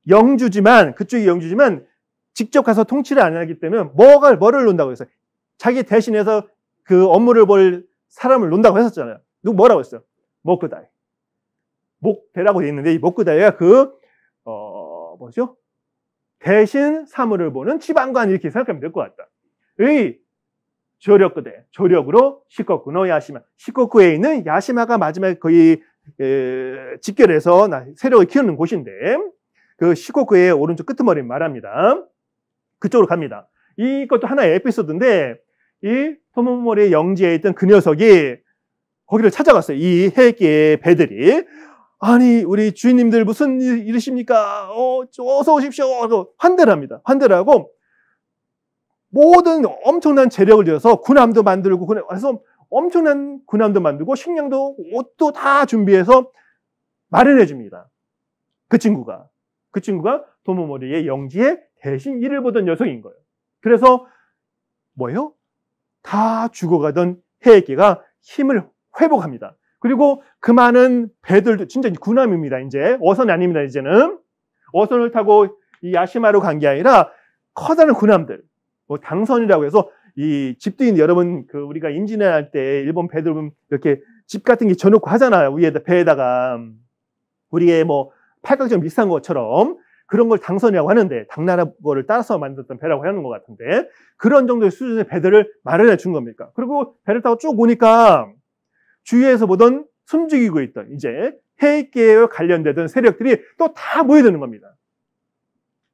영주지만, 그쪽이 영주지만 직접 가서 통치를 안 하기 때문에 뭐를 논다고 했어요? 자기 대신해서 그 업무를 볼 사람을 논다고 했었잖아요. 뭐라고 했어요? 모쿠다이. 목대라고 되어 있는데, 이 모쿠다이가 뭐죠? 대신 사물을 보는 지방관, 이렇게 생각하면 될 것 같다. 의 조력구대, 조력으로 시코쿠노 야시마. 시코쿠에 있는 야시마가 마지막에 거의 직결해서 세력을 키우는 곳인데, 그 시코쿠의 오른쪽 끄트머리를 말합니다. 그쪽으로 갑니다. 이것도 하나의 에피소드인데, 이 토모모리의 영지에 있던 그 녀석이 거기를 찾아갔어요. 이 해계의 배들이. 아니, 우리 주인님들 무슨 일이십니까? 어서 오십시오. 환대를 합니다. 환대를 하고, 모든 엄청난 재력을 들여서 군함도 만들고, 그래서 엄청난 군함도 만들고, 식량도, 옷도 다 준비해서 마련해 줍니다. 그 친구가 토모모리의 영지에 대신 일을 보던 녀석인 거예요. 그래서 뭐예요? 다 죽어가던 해계가 힘을 회복합니다. 그리고 그 많은 배들도 진짜 군함입니다. 이제 어선이 아닙니다. 이제는 어선을 타고 이 야시마로 간 게 아니라 커다란 군함들, 뭐 당선이라고 해서 이 집도 있는, 여러분 우리가 임진왜란 때 일본 배들 보면 이렇게 집 같은 게 져놓고 하잖아요. 위에다 배에다가 우리의 뭐 팔각정 비슷한 것처럼 그런 걸 당선이라고 하는데, 당나라 거를 따라서 만들었던 배라고 하는 것 같은데, 그런 정도의 수준의 배들을 마련해 준 겁니까? 그리고 배를 타고 쭉 오니까 주위에서 보던 숨죽이고 있던 이제 해계에 관련되던 세력들이 또 다 모여드는 겁니다.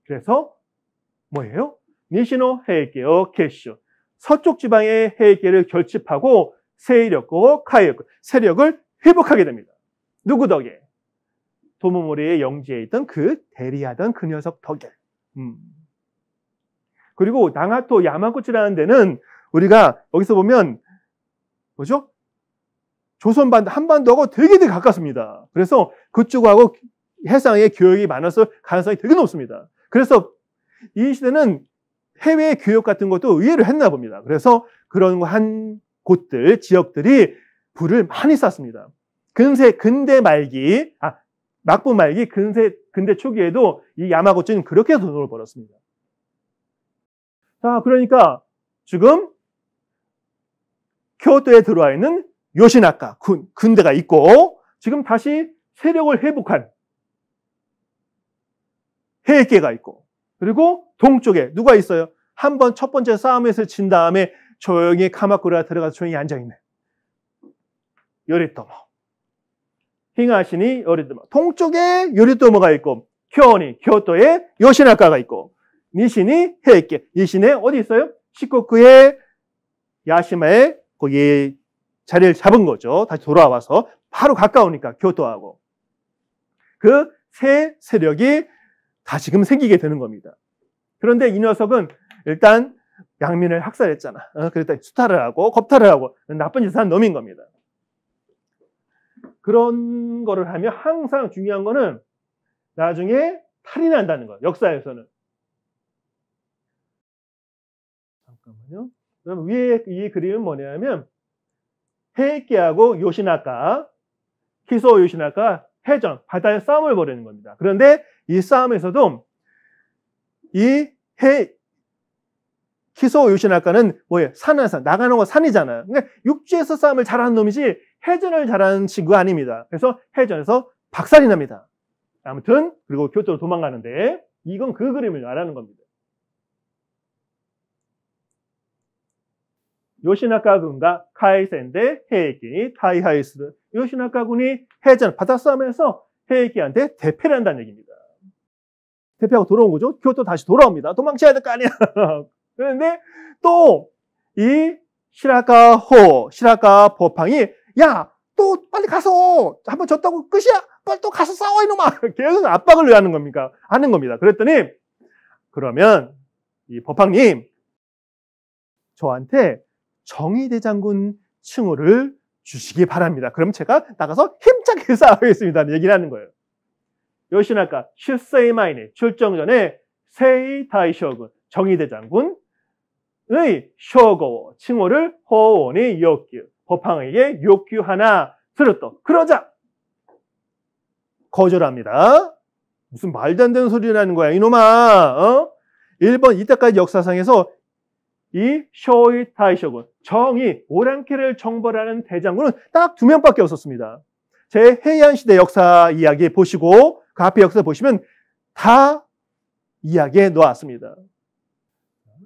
그래서 뭐예요? 니시노 해계요 캐쇼, 서쪽 지방의 해계를 결집하고 세력과 카이역, 세력을 회복하게 됩니다. 누구 덕에? 토모모리의 영지에 있던 대리하던 그 녀석 덕에. 그리고 나가토 야마구치라는 데는 우리가 여기서 보면 뭐죠? 조선반도, 한반도하고 되게 가깝습니다. 그래서 그쪽하고 해상에 교역이 많아서 가능성이 되게 높습니다. 그래서 이 시대는 해외 교역 같은 것도 의외로 했나 봅니다. 그래서 그런 한 곳들, 지역들이 불을 많이 쐈습니다. 근대 말기, 막부 말기, 근대 초기에도 이 야마구치는 그렇게 돈을 벌었습니다. 자, 그러니까 지금 교토에 들어와 있는 요시나카 군대가 있고, 지금 다시 세력을 회복한 헤이케가 있고, 그리고 동쪽에 누가 있어요? 한번 첫 번째 싸움에서 진 다음에 조용히 카마쿠라 들어가서 조용히 앉아있네. 요리토모. 히가시니 요리토모. 동쪽에 요리토모가 있고, 교토에 요시나카가 있고, 니시니 헤이케. 니시네 어디 있어요? 시코쿠의 야시마에 거기에 자리를 잡은 거죠. 다시 돌아와서 바로 가까우니까 교토하고. 그 세 세력이 다시금 생기게 되는 겁니다. 그런데 이 녀석은 일단 양민을 학살했잖아. 그랬더니 수탈을 하고 겁탈을 하고 나쁜 짓을 한 놈인 겁니다. 그런 거를 하면 항상 중요한 거는 나중에 탈이 난다는 거예요. 역사에서는. 잠깐만요. 그럼 위에 이 그림은 뭐냐면 헤이케하고 요시나카, 키소 요시나카 해전, 바다에 싸움을 벌이는 겁니다. 그런데 이 싸움에서도 이 키소 요시나카는 뭐예요? 산에서 나가는 거 산이잖아요. 그러니까 육지에서 싸움을 잘하는 놈이지 해전을 잘하는 친구가 아닙니다. 그래서 해전에서 박살이 납니다. 아무튼 그리고 교토로 도망가는데 이건 그 그림을 말하는 겁니다. 요시나카 군과 카이센데 헤이케니 타이하이스를 요시나카 군이 해전 바닷싸움에서 헤이케한테 대패를 한다는 얘기입니다. 대패하고 돌아온 거죠. 교토 다시 돌아옵니다. 도망쳐야 될 거 아니야. 그런데 또 이 시라카 보팡이 야, 또 빨리 가서 한번 졌다고 끝이야. 빨리 또 가서 싸워 이놈아. 계속 압박을 하는 겁니까? 하는 겁니다. 그랬더니 그러면 이 보팡님 저한테 정의대장군 칭호를 주시기 바랍니다. 그럼 제가 나가서 힘차게 싸우겠습니다. 얘기를 하는 거예요. 요시나카 슈세이마이네 출정 전에 세이 다이쇼군 정의대장군의 쇼고 칭호를 호원이 요큐 보팡에게 요큐하나 들었다. 그러자 거절합니다. 무슨 말도 안 되는 소리를 하는 거야 이놈아. 일본 이때까지 역사상에서 이 쇼이 다이쇼군 정의 오랑캐를 정벌하는 대장군은 딱 2명밖에 없었습니다. 제 헤이안 시대 역사 이야기 보시고 그 앞에 역사 보시면 다 이야기에 놓았습니다.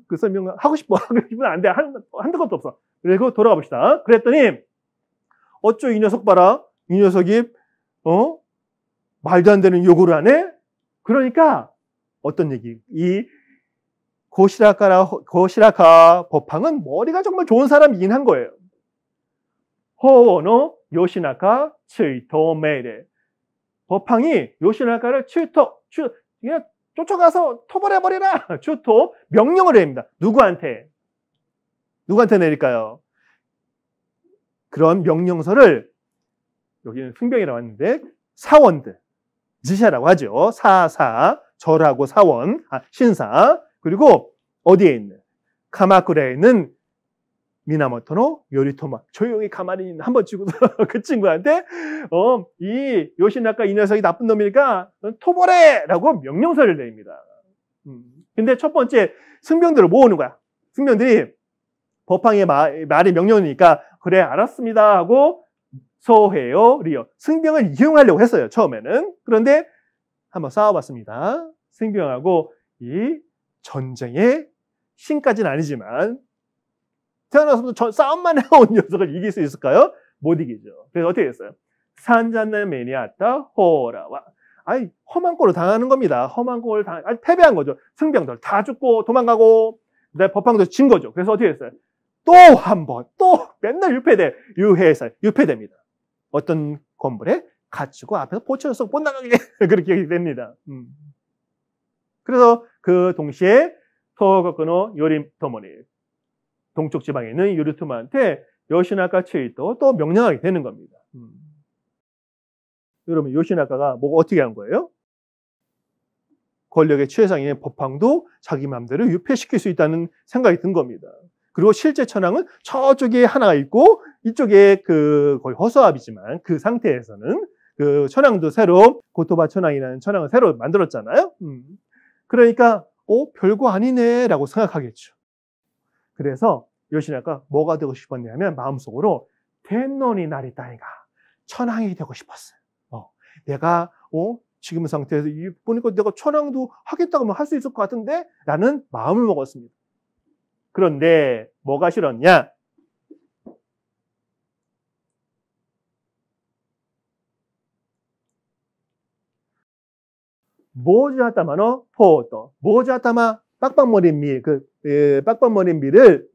그 설명 하고 싶으면 안 돼. 한두 것도 없어. 그리고 돌아가 봅시다. 그랬더니 어쩌 이 녀석 봐라. 이 녀석이 말도 안 되는 요구를 하네. 그러니까 어떤 얘기? 이 고시라카 보팡은 머리가 정말 좋은 사람이긴 한 거예요. 호노 요시나카 츠이토 메이레. 보팡이 요시나카를 그냥 쫓아가서 토벌해버리라. 추토 명령을 합니다. 누구한테 내릴까요? 그런 명령서를 여기는 승병이라고 하는데 사원들 지샤라고 하죠. 절하고 사원, 신사. 그리고 어디에 있는 카마쿠라에 있는 미나모토노 요리토마 조용히 가만히 있는 한번 치고 그 친구한테 이 요시나카 이 녀석이 나쁜 놈이니까 토벌해라고 명령서를 내립니다. 근데 첫 번째 승병들을 모으는 거야. 승병들이 법황의 말이 명령이니까 그래 알았습니다 하고 소해요 리어 승병을 이용하려고 했어요 처음에는. 그런데 한번 싸워봤습니다. 승병하고 이 전쟁의 신까지는 아니지만 태어나서부터 싸움만 해온 녀석을 이길 수 있을까요? 못 이기죠. 그래서 어떻게 됐어요? 산잔네 메니아타 호라와 험한 꼴을 당하는 겁니다. 험한 꼴을 패배한 거죠. 승병들 다 죽고 도망가고 법황도 진 거죠. 그래서 어떻게 됐어요? 또 한 번 또 맨날 유패됩니다. 어떤 건물에 갇히고 앞에서 포처에서 못 나가게 그렇게 됩니다. 그래서 그 동시에 토거쿠노 요리토모니 동쪽 지방에 있는 요리토모한테 요시나카 츠이토 또 명령하게 되는 겁니다. 여러분 요시나카가 뭐 어떻게 한 거예요? 권력의 최상인 법황도 자기 마음대로 유폐시킬 수 있다는 생각이 든 겁니다. 그리고 실제 천왕은 저쪽에 하나가 있고 이쪽에 그 거의 허수아비지만 그 상태에서는 그 천왕도 새로 고토바 천왕이라는 천왕을 새로 만들었잖아요. 그러니까 별거 아니네라고 생각하겠죠. 그래서 요시나가 뭐가 되고 싶었냐면 마음속으로 텐논이 나리따이가 천왕이 되고 싶었어요. 내가 지금 상태에서 보니까 내가 천왕도 하겠다고 하면 할 수 있을 것 같은데 라는 마음을 먹었습니다. 그런데 뭐가 싫었냐? 모자타마노 포토. 모자타마 빡빡머린 밀, 빡빡머린 밀을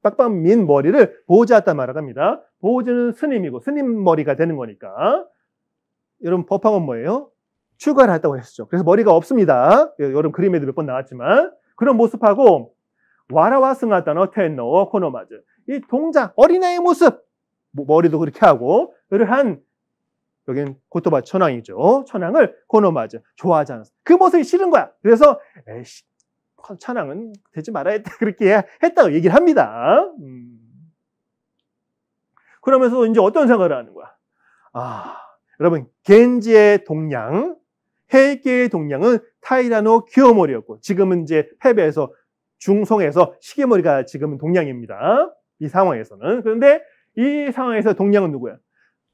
빡빡민 머리를 보자타마라고 합니다. 보즈는 스님이고 스님 머리가 되는 거니까. 여러분 법항은 뭐예요? 출가를 했다고 했었죠. 그래서 머리가 없습니다. 여러분 그림에도 몇 번 나왔지만 그런 모습하고 와라와 승하다노 텐노 코노마즈. 이 동작 어린아이의 모습 머리도 그렇게 하고 한 여긴 고토바 천왕이죠. 천왕을 코노마즈 좋아하지 않았어. 그 모습이 싫은 거야. 그래서 에이씨 천왕은 되지 말아야 돼 그렇게 했다고 얘기를 합니다. 그러면서 이제 어떤 생각을 하는 거야? 여러분 겐지의 동량, 헤이케의 동량은 타이라노 기요모리였고 지금은 이제 패배해서 중송에서 시계머리가 지금은 동량입니다. 이 상황에서는. 그런데 이 상황에서 동량은 누구야?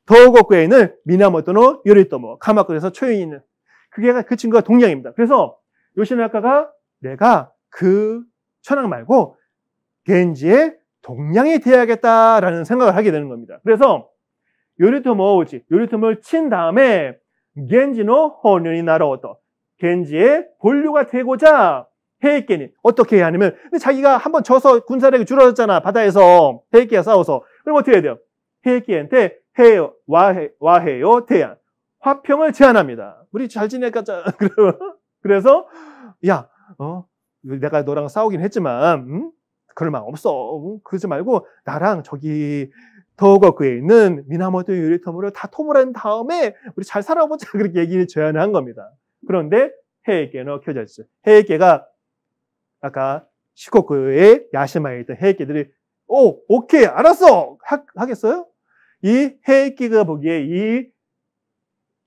도고쿠에 있는 미나모토노 요리토모, 카마쿠라에서 초연이 있는 그 친구가 동량입니다. 그래서 요시나가가 내가 그 천황 말고 겐지의 동량이 되어야겠다라는 생각을 하게 되는 겁니다. 그래서 요리토모를 친 다음에 겐지노 혼연이 나로오토, 겐지의 본류가 되고자 헤이케니 어떻게 해야 하냐면 근데 자기가 한번 져서 군사력이 줄어졌잖아. 바다에서 헤이케가 싸워서. 그럼 어떻게 해야 돼요? 헤이케한테 와해요 대안 화평을 제안합니다. 우리 잘 지내가자. 그래서 내가 너랑 싸우긴 했지만 그럴 마음 없어. 그러지 말고 나랑 저기 도고쿠에 있는 미나모토 요리토모를 다 토벌한 다음에 우리 잘 살아보자. 그렇게 얘기를 제안을 한 겁니다. 그런데 헤이케노 켜졌죠. 헤이케가 아까 시코쿠의 야시마에 있던 헤이케들이 오케이 알았어 하겠어요? 이 헤이케가 보기에 이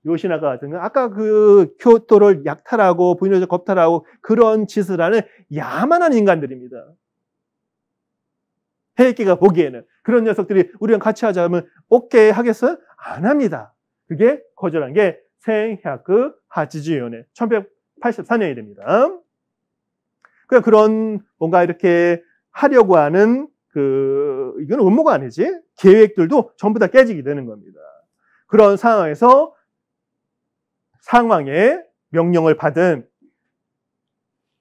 요시나가 같은 건 아까 그 교토를 약탈하고 부인을 겁탈하고 그런 짓을 하는 야만한 인간들입니다. 헤이케가 보기에는 그런 녀석들이 우리랑 같이 하자면 오케이 하겠어요? 안 합니다. 그게 거절한 게 생야쿠 하치주요네 1184년이 됩니다. 그런 뭔가 이렇게 하려고 하는 이건 음모가 아니지 계획들도 전부 다 깨지게 되는 겁니다. 그런 상황에서 상왕의 명령을 받은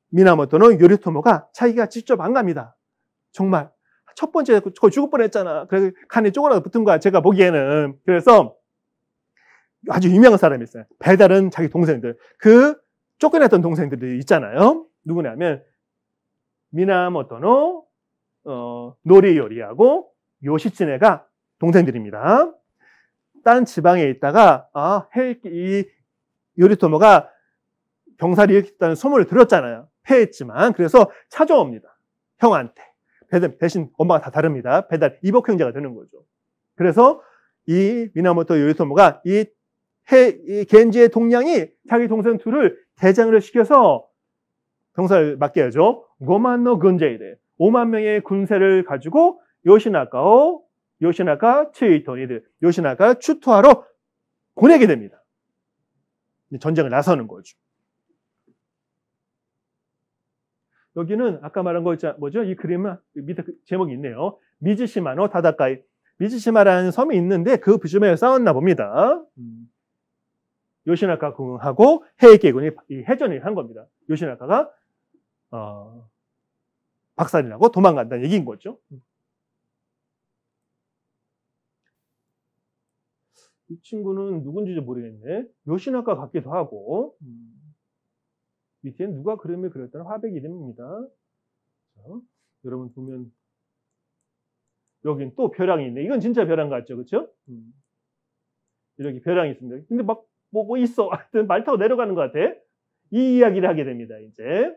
미나모토는 요리토모가 자기가 직접 안 갑니다. 정말 첫 번째 거의 죽을 뻔했잖아. 그래서 간에 쪼그라서 붙은 거야. 제가 보기에는. 그래서 아주 유명한 사람이 있어요. 배달은 자기 동생들. 그 쫓겨났던 동생들이 있잖아요. 누구냐면 미나모토노 노리요리하고 요시츠네가 동생들입니다. 딴 지방에 있다가 이 요리토모가 병사를 일으켰다는 소문을 들었잖아요. 패했지만 그래서 찾아옵니다. 형한테. 대신 엄마가 다 다릅니다. 배달 이복 형제가 되는 거죠. 그래서 이 미나모토 요리토모가 이 겐지의 동량이 자기 동생 둘을 대장을 시켜서 병사를 맡겨야죠. 5만의 군제이래. 5만 명의 군세를 가지고 요시나가 치이토니들 요시나가 추토하러 보내게 됩니다. 전쟁을 나서는 거죠. 여기는 아까 말한 거 뭐죠? 이 그림은 밑에 제목이 있네요. 미즈시마노 다다카이. 미즈시마라는 섬이 있는데 그 부심에 싸웠나 봅니다. 요시나가 군하고 헤이케군이 해전을 한 겁니다. 요시나가가 박살이 나고 도망간다는 얘기인 거죠. 이 친구는 누군지 모르겠네. 요시나가 같기도 하고 밑에는 누가 그림을 그렸다는 화백 이름입니다. 자, 여러분 보면 여긴 또 벼랑이 있네. 이건 진짜 벼랑 같죠, 그렇죠? 이렇게 벼랑이 있습니다. 근데 막 뭐 있어. 하여튼 말 타고 내려가는 것 같아. 이 이야기를 하게 됩니다. 이제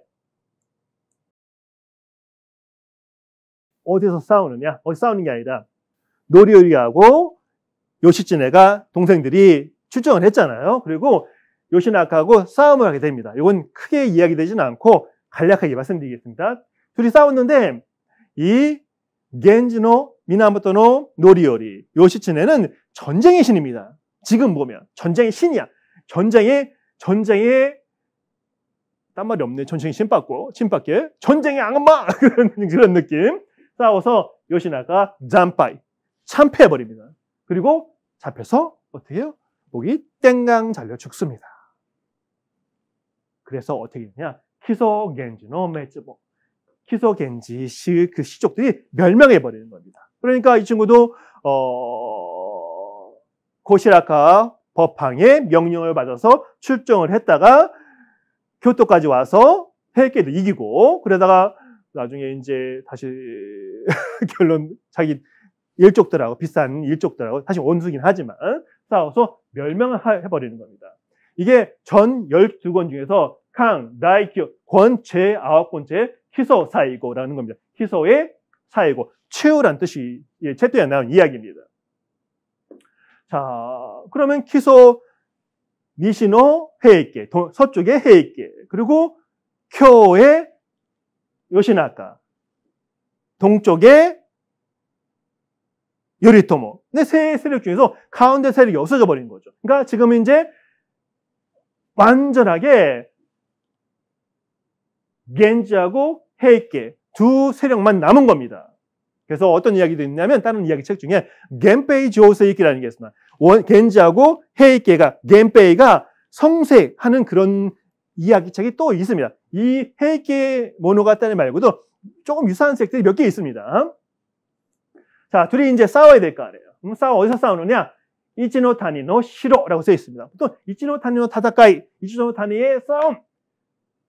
어디서 싸우느냐? 어디 싸우는 게 아니라 노리오리하고 요시츠네가 동생들이 출정을 했잖아요. 그리고 요시나카하고 싸움을 하게 됩니다. 이건 크게 이야기되지는 않고 간략하게 말씀드리겠습니다. 둘이 싸웠는데 이 겐지노 미나모토노 노리오리 요시츠네는 전쟁의 신입니다. 지금 보면 전쟁의 신이야. 전쟁의 딴 말이 없네. 전쟁의 신밖에 전쟁의 악마 그런 느낌. 싸워서 요시나가 잠파이 참패해버립니다. 그리고 잡혀서 어떻게 해요? 목이 땡강 잘려 죽습니다. 그래서 어떻게 되냐? 키소 겐지노 메츠보 키소 겐지 그 시족들이 멸망해버리는 겁니다. 그러니까 이 친구도 고시라카 법황의 명령을 받아서 출정을 했다가 교토까지 와서 헤이케도 이기고 그러다가 나중에 이제 다시 결론 자기 일족들하고 비싼 일족들하고 사실 원수긴 하지만 싸워서 멸망을 해버리는 겁니다. 이게 전 12권 중에서 강, 다이큐, 권 제9번째 키소 사이고라는 겁니다. 키소의 사이고, 최후란 뜻이 챕터에 나온 이야기입니다. 자, 그러면 키소 니시노 헤이케, 서쪽의 헤이케, 그리고 쿄의 요시나카, 동쪽의 요리토모. 근데 세 세력 중에서 가운데 세력이 없어져 버린 거죠. 그러니까 지금 이제 완전하게 겐지하고 헤이케 두 세력만 남은 겁니다. 그래서 어떤 이야기도 있냐면 다른 이야기 책 중에 겐페이 조세이키라는 게 있습니다. 겐지하고 헤이케가 겐페이가 성색하는 그런 이야기책이 또 있습니다. 이 헤이케 모노가타리 말고도 조금 유사한 책들이 몇 개 있습니다. 자, 둘이 이제 싸워야 될 거 아니에요. 어디서 싸우느냐? 이치노 타니노 시로라고 써 있습니다. 보통 이치노 타니노 타다카이, 이치노 타니의 싸움.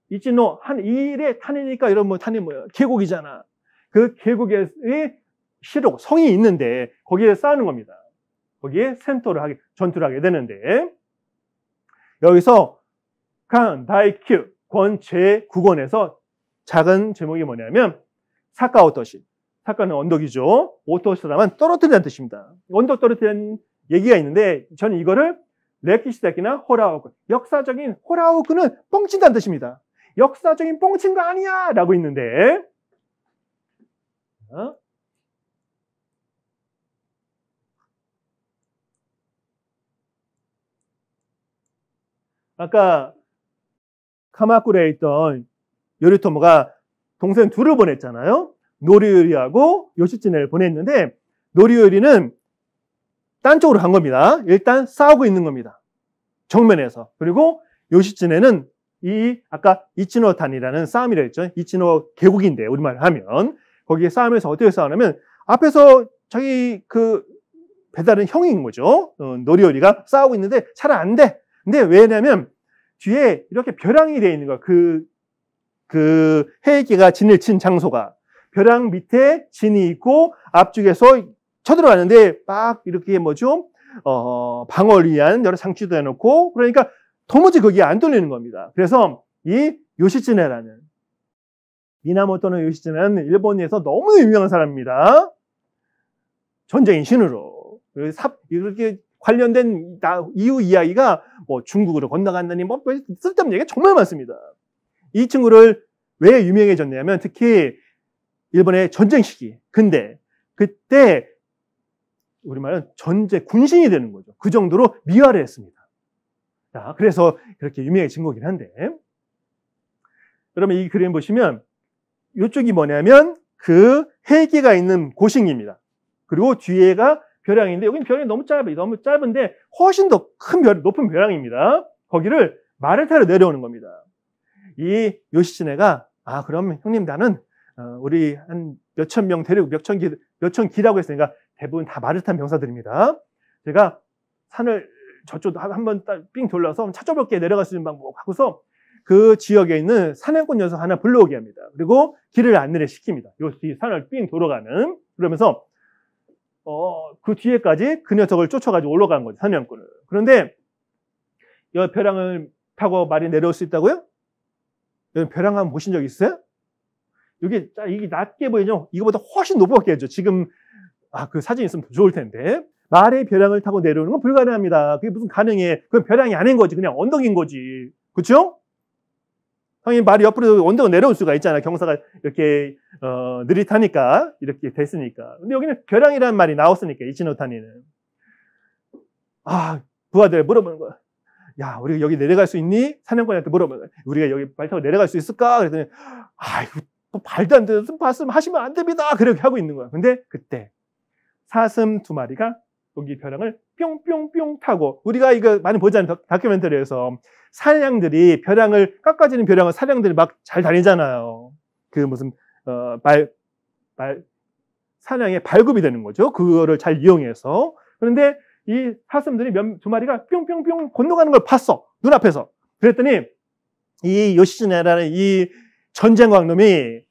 이치노 한 일의 타니니까 이런 뭐 타니 뭐야? 계곡이잖아. 그 계곡의 시로 성이 있는데 거기에 싸우는 겁니다. 거기에 전투를 하게 되는데 여기서 강 다이큐 권 제9권에서 작은 제목이 뭐냐면 사카오토시. 사카는 언덕이죠. 오토시라면 떨어뜨린다는 뜻입니다. 언덕 떨어뜨리는 얘기가 있는데 저는 이거를 레키시다키나 호라오쿠, 역사적인 호라오쿠는 뻥친다는 뜻입니다. 역사적인 뻥친 거 아니야 라고 있는데 아까 카마쿠라에 있던 요리토모가 동생 둘을 보냈잖아요. 노리요리하고 요시츠네를 보냈는데 노리요리는 딴 쪽으로 간 겁니다. 일단 싸우고 있는 겁니다. 정면에서. 그리고 요시츠네는 아까 이치노탄이라는 싸움이라 했죠. 이치노 계곡인데 우리말 하면 거기에 싸움에서 어떻게 싸우냐면 앞에서 자기 그 배달은 형인 거죠. 노리요리가 싸우고 있는데 잘 안 돼. 근데 왜냐면 뒤에 이렇게 벼랑이 되어 있는 거야. 그 헤이키가 진을 친 장소가 벼랑 밑에 진이 있고 앞쪽에서 쳐들어가는데 막 이렇게 방어를 위한 여러 장치도 해놓고 그러니까 도무지 거기에 안 뚫리는 겁니다. 그래서 이 요시츠네라는 미나모토노 요시츠네는 일본에서 너무 유명한 사람입니다. 전쟁의 신으로 이렇게 관련된 이후 이야기가 뭐 중국으로 건너간다니 뭐 쓸데없는 얘기가 정말 많습니다. 이 친구를 왜 유명해졌냐면 특히 일본의 전쟁 시기. 근데 그때 우리말은 군신이 되는 거죠. 그 정도로 미화를 했습니다. 자, 그래서 그렇게 유명해진 거긴 한데 그러면 이 그림 보시면 이쪽이 뭐냐면 그 헬기가 있는 고식입니다. 그리고 뒤에가 벼랑인데 여기는 벼랑이 너무 짧은데 훨씬 더 큰 높은 벼랑입니다. 거기를 말을 타러 내려오는 겁니다. 이 요시츠네가 그럼 형님 나는 우리 한 몇천 명 데리고 몇천 기라고 했으니까 대부분 다 말을 탄 병사들입니다. 제가 산을 저쪽 한번 삥 돌려서 찾아볼게 내려갈 수 있는 방법 하고서 그 지역에 있는 사냥꾼 녀석 하나 불러오게 합니다. 그리고 길을 안내를 시킵니다. 요 뒤 산을 삥 돌아가는 그러면서 그 뒤에까지 그 녀석을 쫓아가지고 올라간 거죠. 사냥꾼을. 그런데 이 벼랑을 타고 말이 내려올 수 있다고요? 여러분 벼랑 한번 보신 적 있어요? 이게 낮게 보이죠? 이거보다 훨씬 높게 해줘. 지금, 그 사진 있으면 더 좋을 텐데. 말의 벼랑을 타고 내려오는 건 불가능합니다. 그게 무슨 가능해. 그건 벼랑이 아닌 거지. 그냥 언덕인 거지. 그쵸? 당연히 말이 옆으로 언덕을 내려올 수가 있잖아. 경사가 이렇게, 느릿하니까. 이렇게 됐으니까. 근데 여기는 벼랑이라는 말이 나왔으니까, 이치노타니는. 부하들 물어보는 거야. 야, 우리가 여기 내려갈 수 있니? 사령관한테 물어보는 거야. 우리가 여기 말 타고 내려갈 수 있을까? 그랬더니, 이거 뭐 말도 안 되는 말씀 하시면 안 됩니다. 그렇게 하고 있는 거야. 근데 그때 사슴 2마리가 여기 벼랑을 뿅뿅뿅 타고, 우리가 이거 많이 보잖아요. 다큐멘터리에서. 사냥들이 깎아지는 벼랑을 사냥들이 막 잘 다니잖아요. 그 무슨, 사냥의 발굽이 되는 거죠. 그거를 잘 이용해서. 그런데 이 사슴들이 2마리가 뿅뿅뿅 건너가는 걸 봤어. 눈앞에서. 그랬더니 이 요시츠네라는 이 전쟁광 놈이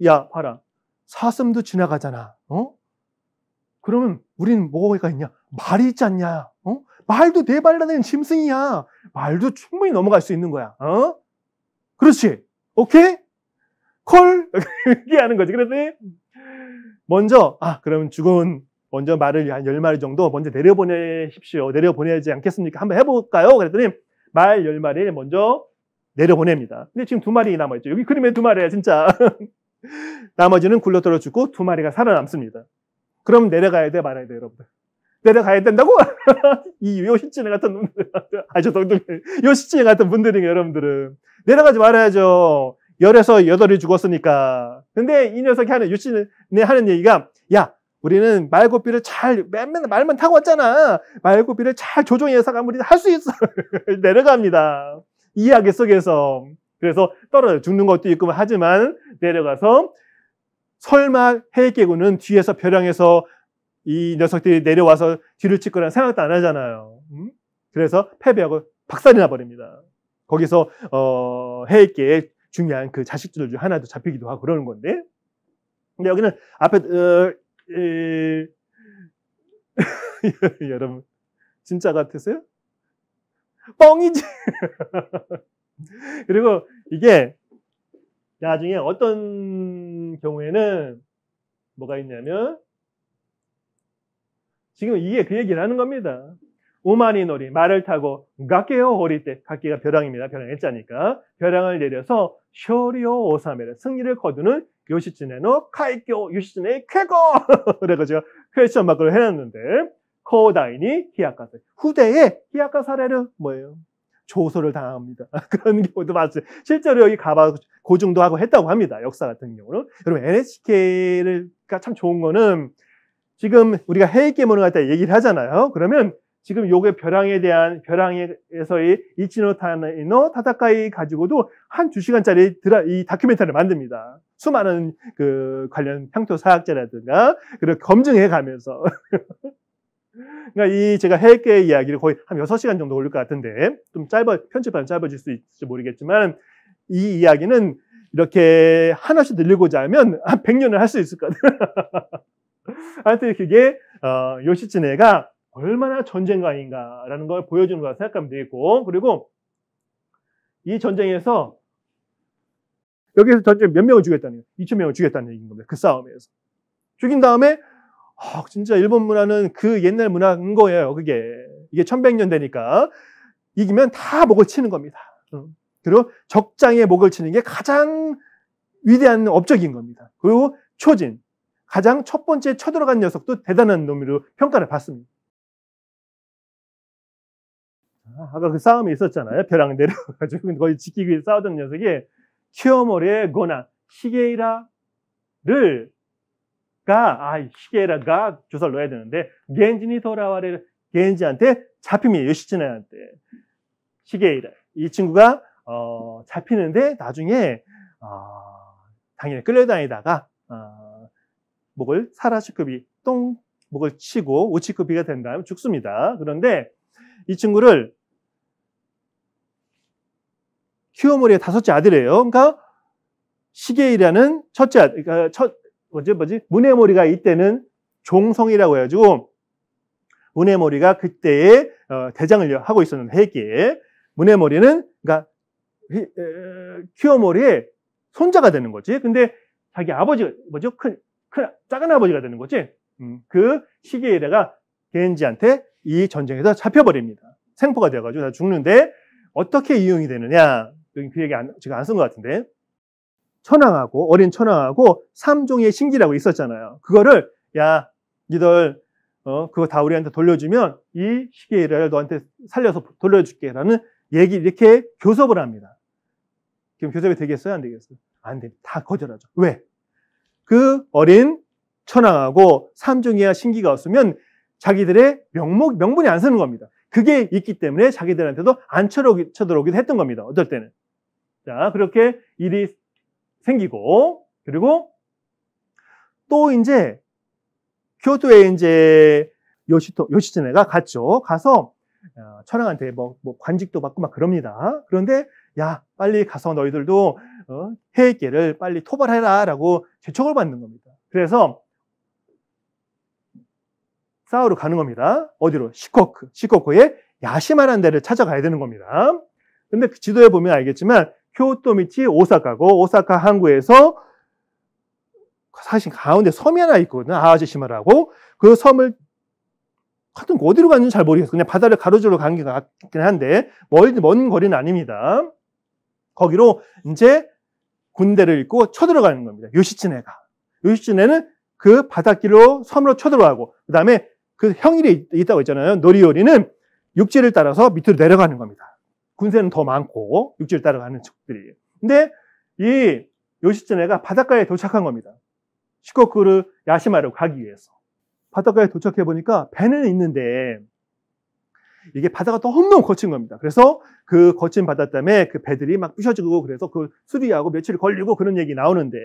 야, 봐라. 사슴도 지나가잖아. 그러면 우리는 뭐가 있냐? 말이 있지 않냐? 말도 4발 다니는 짐승이야. 말도 충분히 넘어갈 수 있는 거야. 그렇지. 오케이? 콜? 이렇게 하는 거지. 그랬더니 먼저 그러면 먼저 말을 한 10마리 정도 먼저 내려보내십시오. 내려보내지 않겠습니까? 한번 해볼까요? 그랬더니 말 10마리를 먼저 내려보냅니다. 근데 지금 2마리 남아있죠. 여기 그림에 2마리야, 진짜. 나머지는 굴러떨어 죽고 2마리가 살아남습니다. 그럼 내려가야 돼, 말아야 돼, 여러분들. 내려가야 된다고? 이 요시츠네 같은 분들, 요시츠네 같은 분들이 여러분들은 내려가지 말아야죠. 10에서 8이 죽었으니까. 근데 이 녀석이 요시츠네 하는 얘기가, 야, 우리는 말고삐를 맨날 말만 타고 왔잖아. 말고삐를 잘 조종해서 가면 우리는 할 수 있어. 내려갑니다. 이야기 속에서. 그래서 떨어져 죽는 것도 있고 하지만 내려가서 설마 해계군은 뒤에서 벼랑에서 이 녀석들이 내려와서 뒤를 칠 거라는 생각도 안 하잖아요. 그래서 패배하고 박살이 나버립니다. 거기서 해계의 중요한 그 자식들 중 하나도 잡히기도 하고 그러는 건데. 근데 여기는 앞에 여러분 진짜 같으세요? 뻥이지. 그리고 이게 나중에 어떤 경우에는 뭐가 있냐면 지금 이게 그 얘기를 하는 겁니다. 오마니 놀이 말을 타고 가케요 호리 때 가케가 벼랑입니다. 벼랑 했자니까 벼랑을 내려서 쇼리오 오사메를 승리를 거두는 요시츠네노 카이교 요시츠네 쾌거 그래가지고 퀘스천 마크를 해놨는데 코다이니 히야카세 후대에 히야카사레를 뭐예요? 조소를 당합니다. 그런 경우도 봤어요. 실제로 여기 가봐 고증도 하고 했다고 합니다. 역사 같은 경우는. 여러분 NHK가 참 좋은 거는 지금 우리가 해익계문을 갖다 얘기를 하잖아요. 그러면 지금 요게 벼랑에서의 이치노타노 타타카이 가지고도 한 2시간짜리 이 다큐멘터리를 만듭니다. 수많은 그 관련 향토 사학자라든가 그걸 검증해 가면서 그러니까 제가 해외계 이야기를 거의 한 6시간 정도 걸릴 것 같은데 좀 편집하면 짧아질 수 있을지 모르겠지만 이 이야기는 이렇게 하나씩 늘리고자 하면 한 100년을 할 수 있을 것 같아요. 하여튼 그게 요시츠네가 얼마나 전쟁가인가라는 걸 보여주는 거라 생각하면 되겠고 그리고 이 전쟁에서 여기서 전쟁 몇 명을 죽였다는 거예요. 2,000명을 죽였다는 얘기인 겁니다. 그 싸움에서. 죽인 다음에 진짜 일본 문화는 그 옛날 문화인 거예요. 이게 1100년 되니까 이기면 다 목을 치는 겁니다. 그리고 적장에 목을 치는 게 가장 위대한 업적인 겁니다. 그리고 초진, 가장 첫 번째 쳐들어간 녀석도 대단한 놈으로 평가를 받습니다. 아까 그 싸움이 있었잖아요. 벼랑 내려가지고 거의 지키기 위해 싸우던 녀석이 키요모리의 고나 시게이라가 시게이라가 조사를 넣어야 되는데 겐지니 도라와레 겐지한테 잡힙니다. 요시츠네한테 시게이라 이 친구가 잡히는데 나중에 당연히 끌려다니다가 목을 사라시급이 목을 치고 오치급이가 된 다음에 죽습니다. 그런데 이 친구를 키요모리의 5째 아들이에요. 그러니까 시게이라는 첫째 아들, 그러니까 무네모리가 이때는 종성이라고 해가지고 무네모리가 그때에 대장을 하고 있었는데 해기에 무네모리는 그러니까 키요모리의 손자가 되는 거지. 근데 자기 아버지가 뭐죠? 작은 아버지가 되는 거지. 그 시게이라가 겐지한테 이 전쟁에서 잡혀버립니다. 생포가 되어가지고 다 죽는데 어떻게 이용이 되느냐? 그 얘기 제가 안 쓴 것 같은데. 천황하고 어린 천황하고 3종의 신기라고 있었잖아요. 그거를 야 니들 그거 다 우리한테 돌려주면 이 시게이라를 너한테 살려서 돌려줄게라는 얘기 이렇게 교섭을 합니다. 그럼 교섭이 되겠어요? 안 되겠어요? 안 돼. 다 거절하죠. 왜? 그 어린 천황하고 3종의 신기가 없으면 자기들의 명분이 안 서는 겁니다. 그게 있기 때문에 자기들한테도 안 쳐들어오기도 했던 겁니다. 어떨 때는. 자, 그렇게 일이 생기고, 그리고 또 이제 교토에 이제 요시츠네가 갔죠. 가서 천황한테 뭐 관직도 받고 막 그럽니다. 그런데 야, 빨리 가서 너희들도 해익계를 빨리 토벌해라라고 재촉을 받는 겁니다. 그래서 싸우러 가는 겁니다. 어디로? 시코쿠의 야시마라는 데를 찾아가야 되는 겁니다. 근데 그 지도에 보면 알겠지만 교토 밑이 오사카고 오사카 항구에서 사실 가운데 섬이 하나 있거든요. 아와지시마라고. 그 섬을 하여튼 어디로 갔는지 잘 모르겠어요. 그냥 바다를 가로질러 간 게 같긴 한데 먼 거리는 아닙니다. 거기로 이제 군대를 입고 쳐들어가는 겁니다. 요시츠네는 그 바닷길로 섬으로 쳐들어가고 그 다음에 그 형일이 있다고 했잖아요. 노리요리는 육지를 따라서 밑으로 내려가는 겁니다. 군세는 더 많고 육지를 따라가는 척들이. 근데 이 요시츠네가 바닷가에 도착한 겁니다. 시코쿠 야시마로 가기 위해서. 바닷가에 도착해 보니까 배는 있는데 이게 바다가 너무너무 거친 겁니다. 그래서 그 거친 바다 때문에 그 배들이 막 부셔지고 그래서 그 수리하고 며칠 걸리고 그런 얘기 나오는데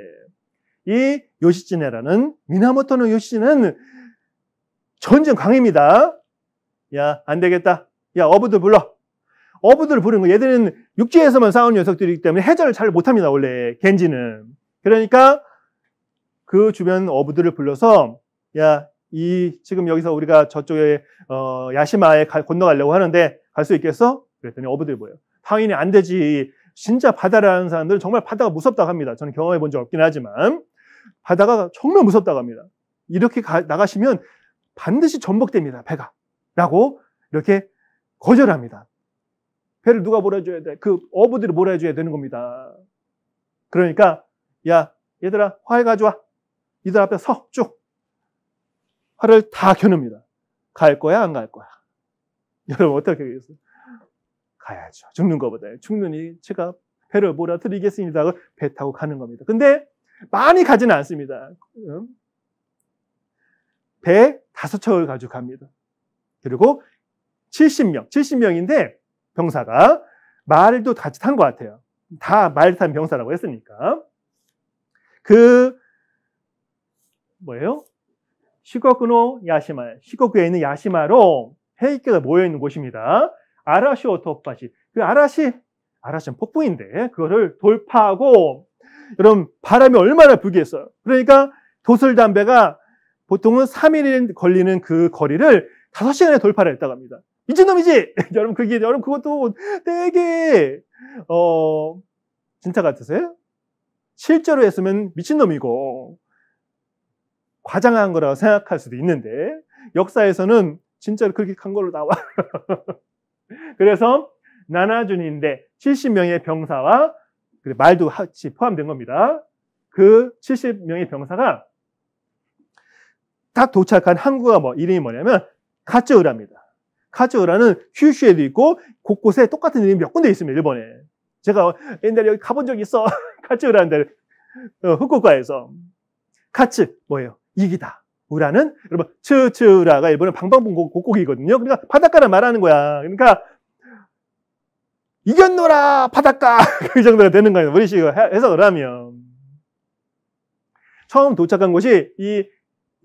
이 요시츠네라는 미나모토노 요시츠네는 전쟁 강입니다. 야, 안 되겠다. 야, 어부들 불러. 어부들을 부르는 거. 얘들은 육지에서만 싸우는 녀석들이기 때문에 해전을 잘 못합니다. 원래 겐지는. 그러니까 그 주변 어부들을 불러서 야, 지금 여기서 우리가 저쪽에 야시마에 건너가려고 하는데 갈 수 있겠어? 그랬더니 어부들이 뭐예요? 당연히 안 되지. 진짜 바다라는 사람들은 정말 바다가 무섭다고 합니다. 저는 경험해 본 적 없긴 하지만 바다가 정말 무섭다고 합니다. 이렇게 나가시면 반드시 전복됩니다. 배가. 라고 이렇게 거절합니다. 배를 누가 몰아줘야 돼? 그 어부들이 몰아줘야 되는 겁니다. 그러니까 야, 얘들아 활 가져와. 이들 앞에 서 쭉. 활을 다 겨눕니다. 갈 거야 안 갈 거야? 여러분 어떻게 하겠어요? 가야죠. 죽는 것보다. 죽느니 제가 배를 몰아드리겠습니다 하고 배 타고 가는 겁니다. 근데 많이 가지는 않습니다. 배 5척을 가지고 갑니다. 그리고 70명인데 병사가 말도 같이 탄 것 같아요. 다 말 탄 병사라고 했으니까. 뭐예요? 시코쿠에 있는 야시마로 해익계가 모여있는 곳입니다. 아라시 오토파시. 그 아라시는 폭풍인데, 그거를 돌파하고, 여러분, 바람이 얼마나 불겠어요. 그러니까 도슬담배가 보통은 3일 걸리는 그 거리를 5시간에 돌파를 했다고 합니다. 미친놈이지! 여러분, 그것도 되게, 진짜 같으세요? 실제로 했으면 미친놈이고, 과장한 거라고 생각할 수도 있는데, 역사에서는 진짜로 그렇게 간 걸로 나와. 그래서, 나나준인데, 70명의 병사와 말도 같이 포함된 겁니다. 그 70명의 병사가 딱 도착한 항구가 이름이 뭐냐면, 카츠우라입니다. 카츠우라는 큐슈에도 있고, 곳곳에 똑같은 이름이 몇 군데 있습니다, 일본에. 제가 옛날에 여기 가본 적이 있어. 카츠우라는 데, 후쿠오카에서. 카츠, 뭐예요? 이기다. 우라는, 여러분, 츠우라가 일본의 방방곡곡이거든요. 그러니까 바닷가를 말하는 거야. 그러니까, 이겼노라, 바닷가! 그 정도가 되는 거예요. 우리식으로 해석을 하면. 처음 도착한 곳이 이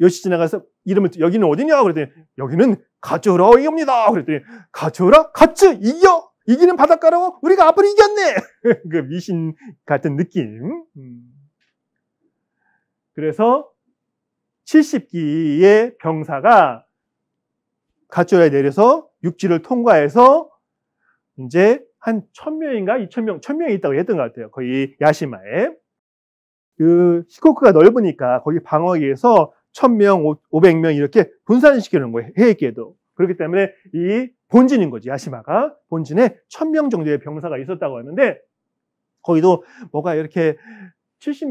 요시츠네가서 이름을, 여기는 어디냐? 그랬더니, 여기는 카츠우라입니다. 그랬더니, 카츠우라? 카츠! 이기는 바닷가라고? 우리가 앞으로 이겼네! 그 미신 같은 느낌. 그래서 70기의 병사가 카츠우라에 내려서 육지를 통과해서 이제 한 1000명인가 2000명, 1000명이 있다고 했던 것 같아요. 거의 야시마에. 그 시코크가 넓으니까 거기 방어하기 위해서 1000명, 500명 이렇게 분산시키는 거예요. 해외계도. 그렇기 때문에 이 본진인 거지. 야시마가 본진에 1000명 정도의 병사가 있었다고 하는데 거기도 뭐가 이렇게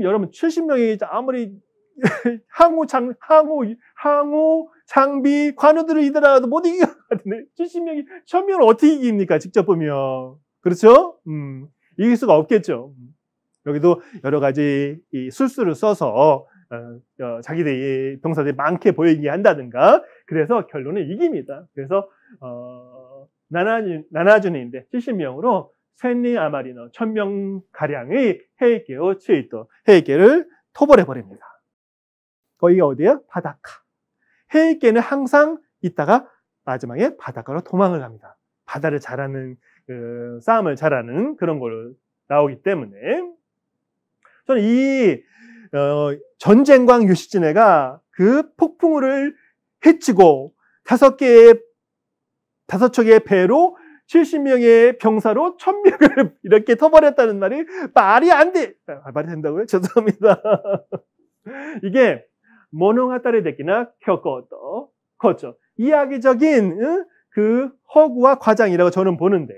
여러분 70명이 아무리 항우 장비 관우들을 이더라도 못 이길 것 같은데 70명이 1000명을 어떻게 이깁니까? 직접 보면. 그렇죠? 이길 수가 없겠죠. 여기도 여러 가지 이 술수를 써서 자기들이 병사들이 많게 보이게 한다든가. 그래서 결론은 이깁니다. 그래서 나나주니인데 70명으로 센리 아마리노 1000명 가량의 헤이케오 치이토 헤이케를 토벌해 버립니다. 거기가 어디야? 바다카. 헤이케는 항상 있다가 마지막에 바닷가로 도망을 갑니다. 바다를 잘하는 싸움을 잘하는 그런 걸로 나오기 때문에 저는 이 전쟁광 요시츠네가 그 폭풍우를 헤치고 5척의 배로 70명의 병사로 1000명을 이렇게 터버렸다는 말이 안 돼. 말이 된다고요? 죄송합니다. 이게 모노가타리 데키나 켜코토 거죠. 이야기적인 그 허구와 과장이라고 저는 보는데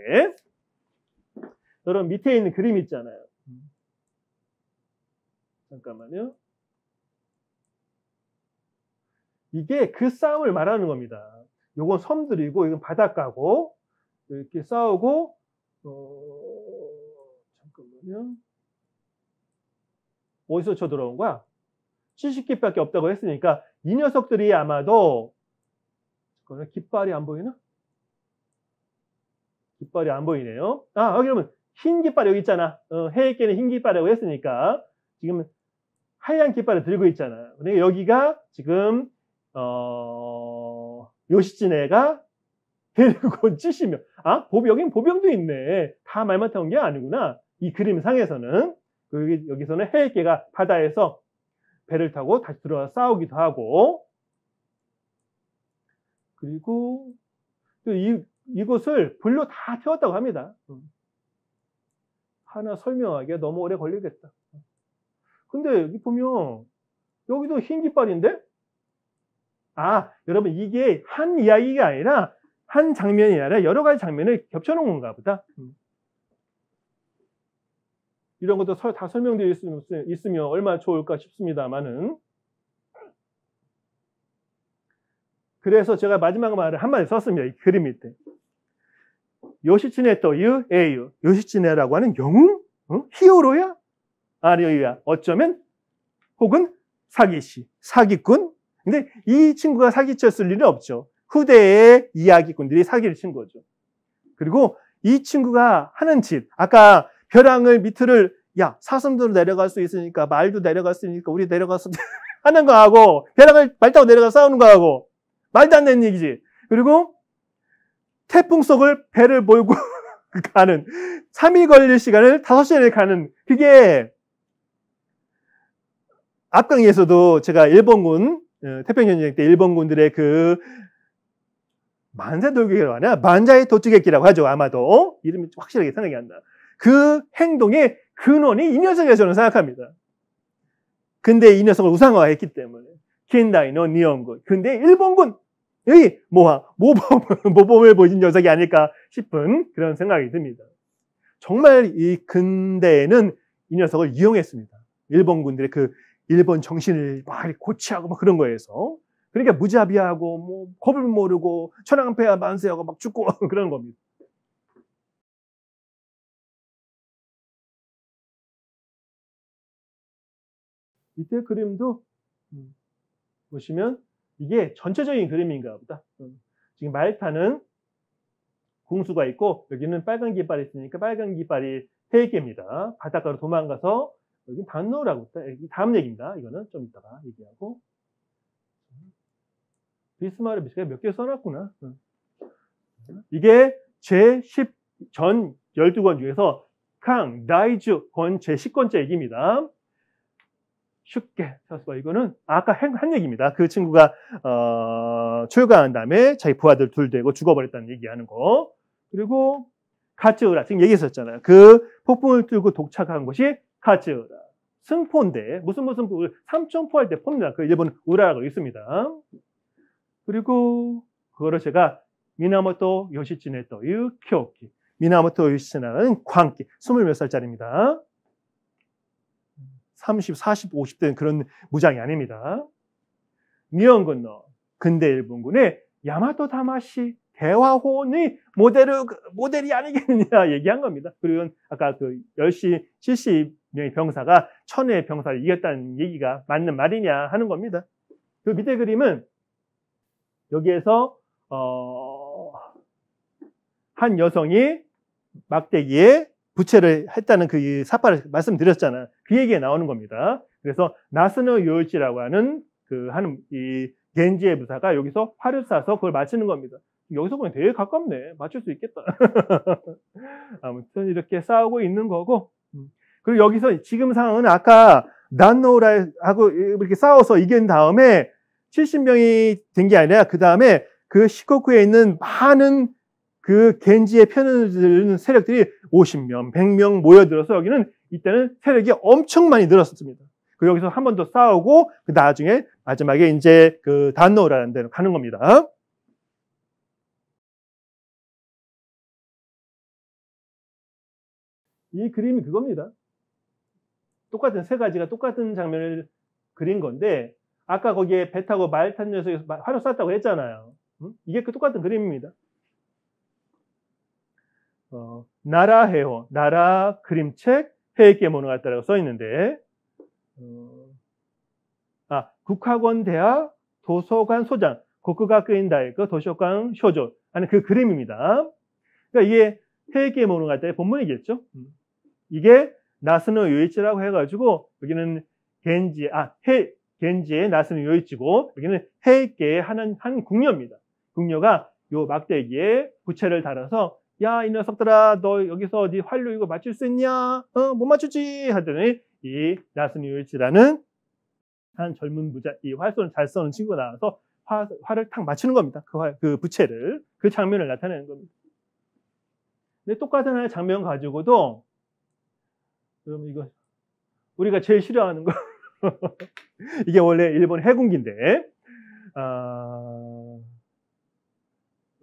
여러분 밑에 있는 그림 있잖아요. 잠깐만요. 이게 그 싸움을 말하는 겁니다. 요건 섬들이고 이건 바닷가고 이렇게 싸우고 잠깐만요. 어디서 쳐들어온 거야? 70깃밖에 없다고 했으니까 이 녀석들이 아마도 깃발이 안 보이나? 깃발이 안 보이네요. 여기 그러면 흰 깃발 여기 있잖아. 해외계는 흰 깃발이라고 했으니까 지금 하얀 깃발을 들고 있잖아요. 그러니까 여기가 지금 요시츠네가 데리고 온 70명. 여긴 보병도 있네. 다 말만 타온 게 아니구나. 이 그림상에서는 여기서는 해외계가 바다에서 배를 타고 다시 들어와 싸우기도 하고 그리고 또 이곳을 불로 다 태웠다고 합니다. 하나 설명하기가 너무 오래 걸리겠다. 근데 여기 보면 여기도 흰 깃발인데? 여러분 이게 한 이야기가 아니라 한 장면이 아니라 여러 가지 장면을 겹쳐놓은 건가 보다. 이런 것도 다 설명되어 있으면 얼마나 좋을까 싶습니다만은. 그래서 제가 마지막 말을 한마디 썼습니다. 이 그림 밑에. 요시츠네 또유 에유. 요시츠네라고 하는 영웅? 히어로야? 아니야. 어쩌면 혹은 사기씨, 사기꾼? 근데 이 친구가 사기쳤을 일은 없죠. 후대의 이야기꾼들이 사기를 친 거죠. 그리고 이 친구가 하는 짓, 아까 벼랑을 밑을 사슴들로 내려갈 수 있으니까 말도 내려갈 수 있으니까 우리 내려가서 하는 거하고 벼랑을 말 타고 내려가 싸우는 거하고 말도 안 되는 얘기지. 그리고 태풍 속을 배를 몰고 가는 3일 걸릴 시간을 5시간을 가는 그게 앞강에서도 제가 일본군 태평전쟁 때 일본군들의 그 만세 돌격이라고 하나? 만자의 도축객기라고 하죠. 아마도 이름이 확실하게 생각이 안 나. 그 행동의 근원이 이 녀석이라고 저는 생각합니다. 근데 이 녀석을 우상화했기 때문에 킨다이노 니온군. 근데 일본군 여기 모범을 보여준 녀석이 아닐까 싶은 그런 생각이 듭니다. 정말 이 근대에는 이 녀석을 이용했습니다. 일본군들의 그 일본 정신을 막 고취하고 막 그런 거에서. 그러니까 무자비하고 겁을 모르고 천황폐하 만세하고 막 죽고 그런 겁니다. 이때 그림도 보시면 이게 전체적인 그림인가 보다. 지금 말타는 궁수가 있고 여기는 빨간 깃발이 있으니까 빨간 깃발이 해외계입니다. 바닷가로 도망가서 여기 단노라고 있다. 다음 얘기입니다. 이거는 좀 이따가 얘기하고. 비스마르 미스가 몇 개 써놨구나. 이게 제10 전 12권 중에서 강 다이주 권 제10권째 얘기입니다. 쉽게 쳤어. 이거는 아까 한 얘기입니다. 그 친구가 출가한 다음에 자기 부하들 둘 되고 죽어버렸다는 얘기하는 거. 그리고 카츠우라 지금 얘기했었잖아요. 그 폭풍을 뚫고 도착한 곳이 카츠우라. 승포인데 무슨 삼천포 할 때 포입니다. 그 일본 우라라고 있습니다. 그리고 그거를 제가 미나모토 요시츠네 또 유 쿄키. 미나모토 요시츠네는 광기 20몇 살짜리입니다. 30, 40, 50대는 그런 무장이 아닙니다. 니혼군노 근대 일본군의 야마토 다마시 대화호의 모델이 아니겠느냐 얘기한 겁니다. 그리고 아까 그 10시 70명의 병사가 1000의 병사를 이겼다는 얘기가 맞는 말이냐 하는 겁니다. 그 밑에 그림은 여기에서 한 여성이 막대기에 부채를 했다는 그 사파를 말씀드렸잖아요. 그 얘기가 나오는 겁니다. 그래서 나스노 요이치라고 하는 이 겐지의 부사가 여기서 활을 쏴서 그걸 맞추는 겁니다. 여기서 보면 되게 가깝네. 맞출 수 있겠다. 아무튼 이렇게 싸우고 있는 거고. 그리고 여기서 지금 상황은 아까 난노우라하고 이렇게 싸워서 이긴 다음에 70명이 된 게 아니라 그 다음에 그 시코쿠에 있는 많은 그 겐지의 편을 드는 세력들이 50명, 100명 모여들어서 여기는 이때는 세력이 엄청 많이 늘었습니다. 그 여기서 한 번 더 싸우고 그 나중에 마지막에 이제 그 단노라는 데로 가는 겁니다. 이 그림이 그겁니다. 똑같은 세 가지가 똑같은 장면을 그린 건데 아까 거기에 배 타고 말 탄 녀석이 활을 쐈다고 했잖아요. 이게 그 똑같은 그림입니다. 나라 나라 그림책 헤이케 모노가타라고 써 있는데 국학원 대학 도서관 소장 고쿠가쿠인 다이거 도서관 쇼조 하는 그 그림입니다. 그러니까 이게 헤이케 모노가타의 본문이겠죠. 이게 나스노 요이치라고 해가지고 여기는 겐지의 나스노 요이치고 여기는 헤이케의 한 궁녀입니다. 궁녀가 요 막대기에 부채를 달아서 야, 이 녀석들아, 너 여기서 어디 활로 이거 맞출 수 있냐? 못 맞추지? 하더니 이 나스노 요이치라는 한 젊은 부자, 이 활쏘는 잘 쏘는 친구가 나와서 활을 탁 맞추는 겁니다. 그 부채를. 그 장면을 나타내는 겁니다. 근데 똑같은 하나의 장면 가지고도 그럼 이거 우리가 제일 싫어하는 거 이게 원래 일본 해군기인데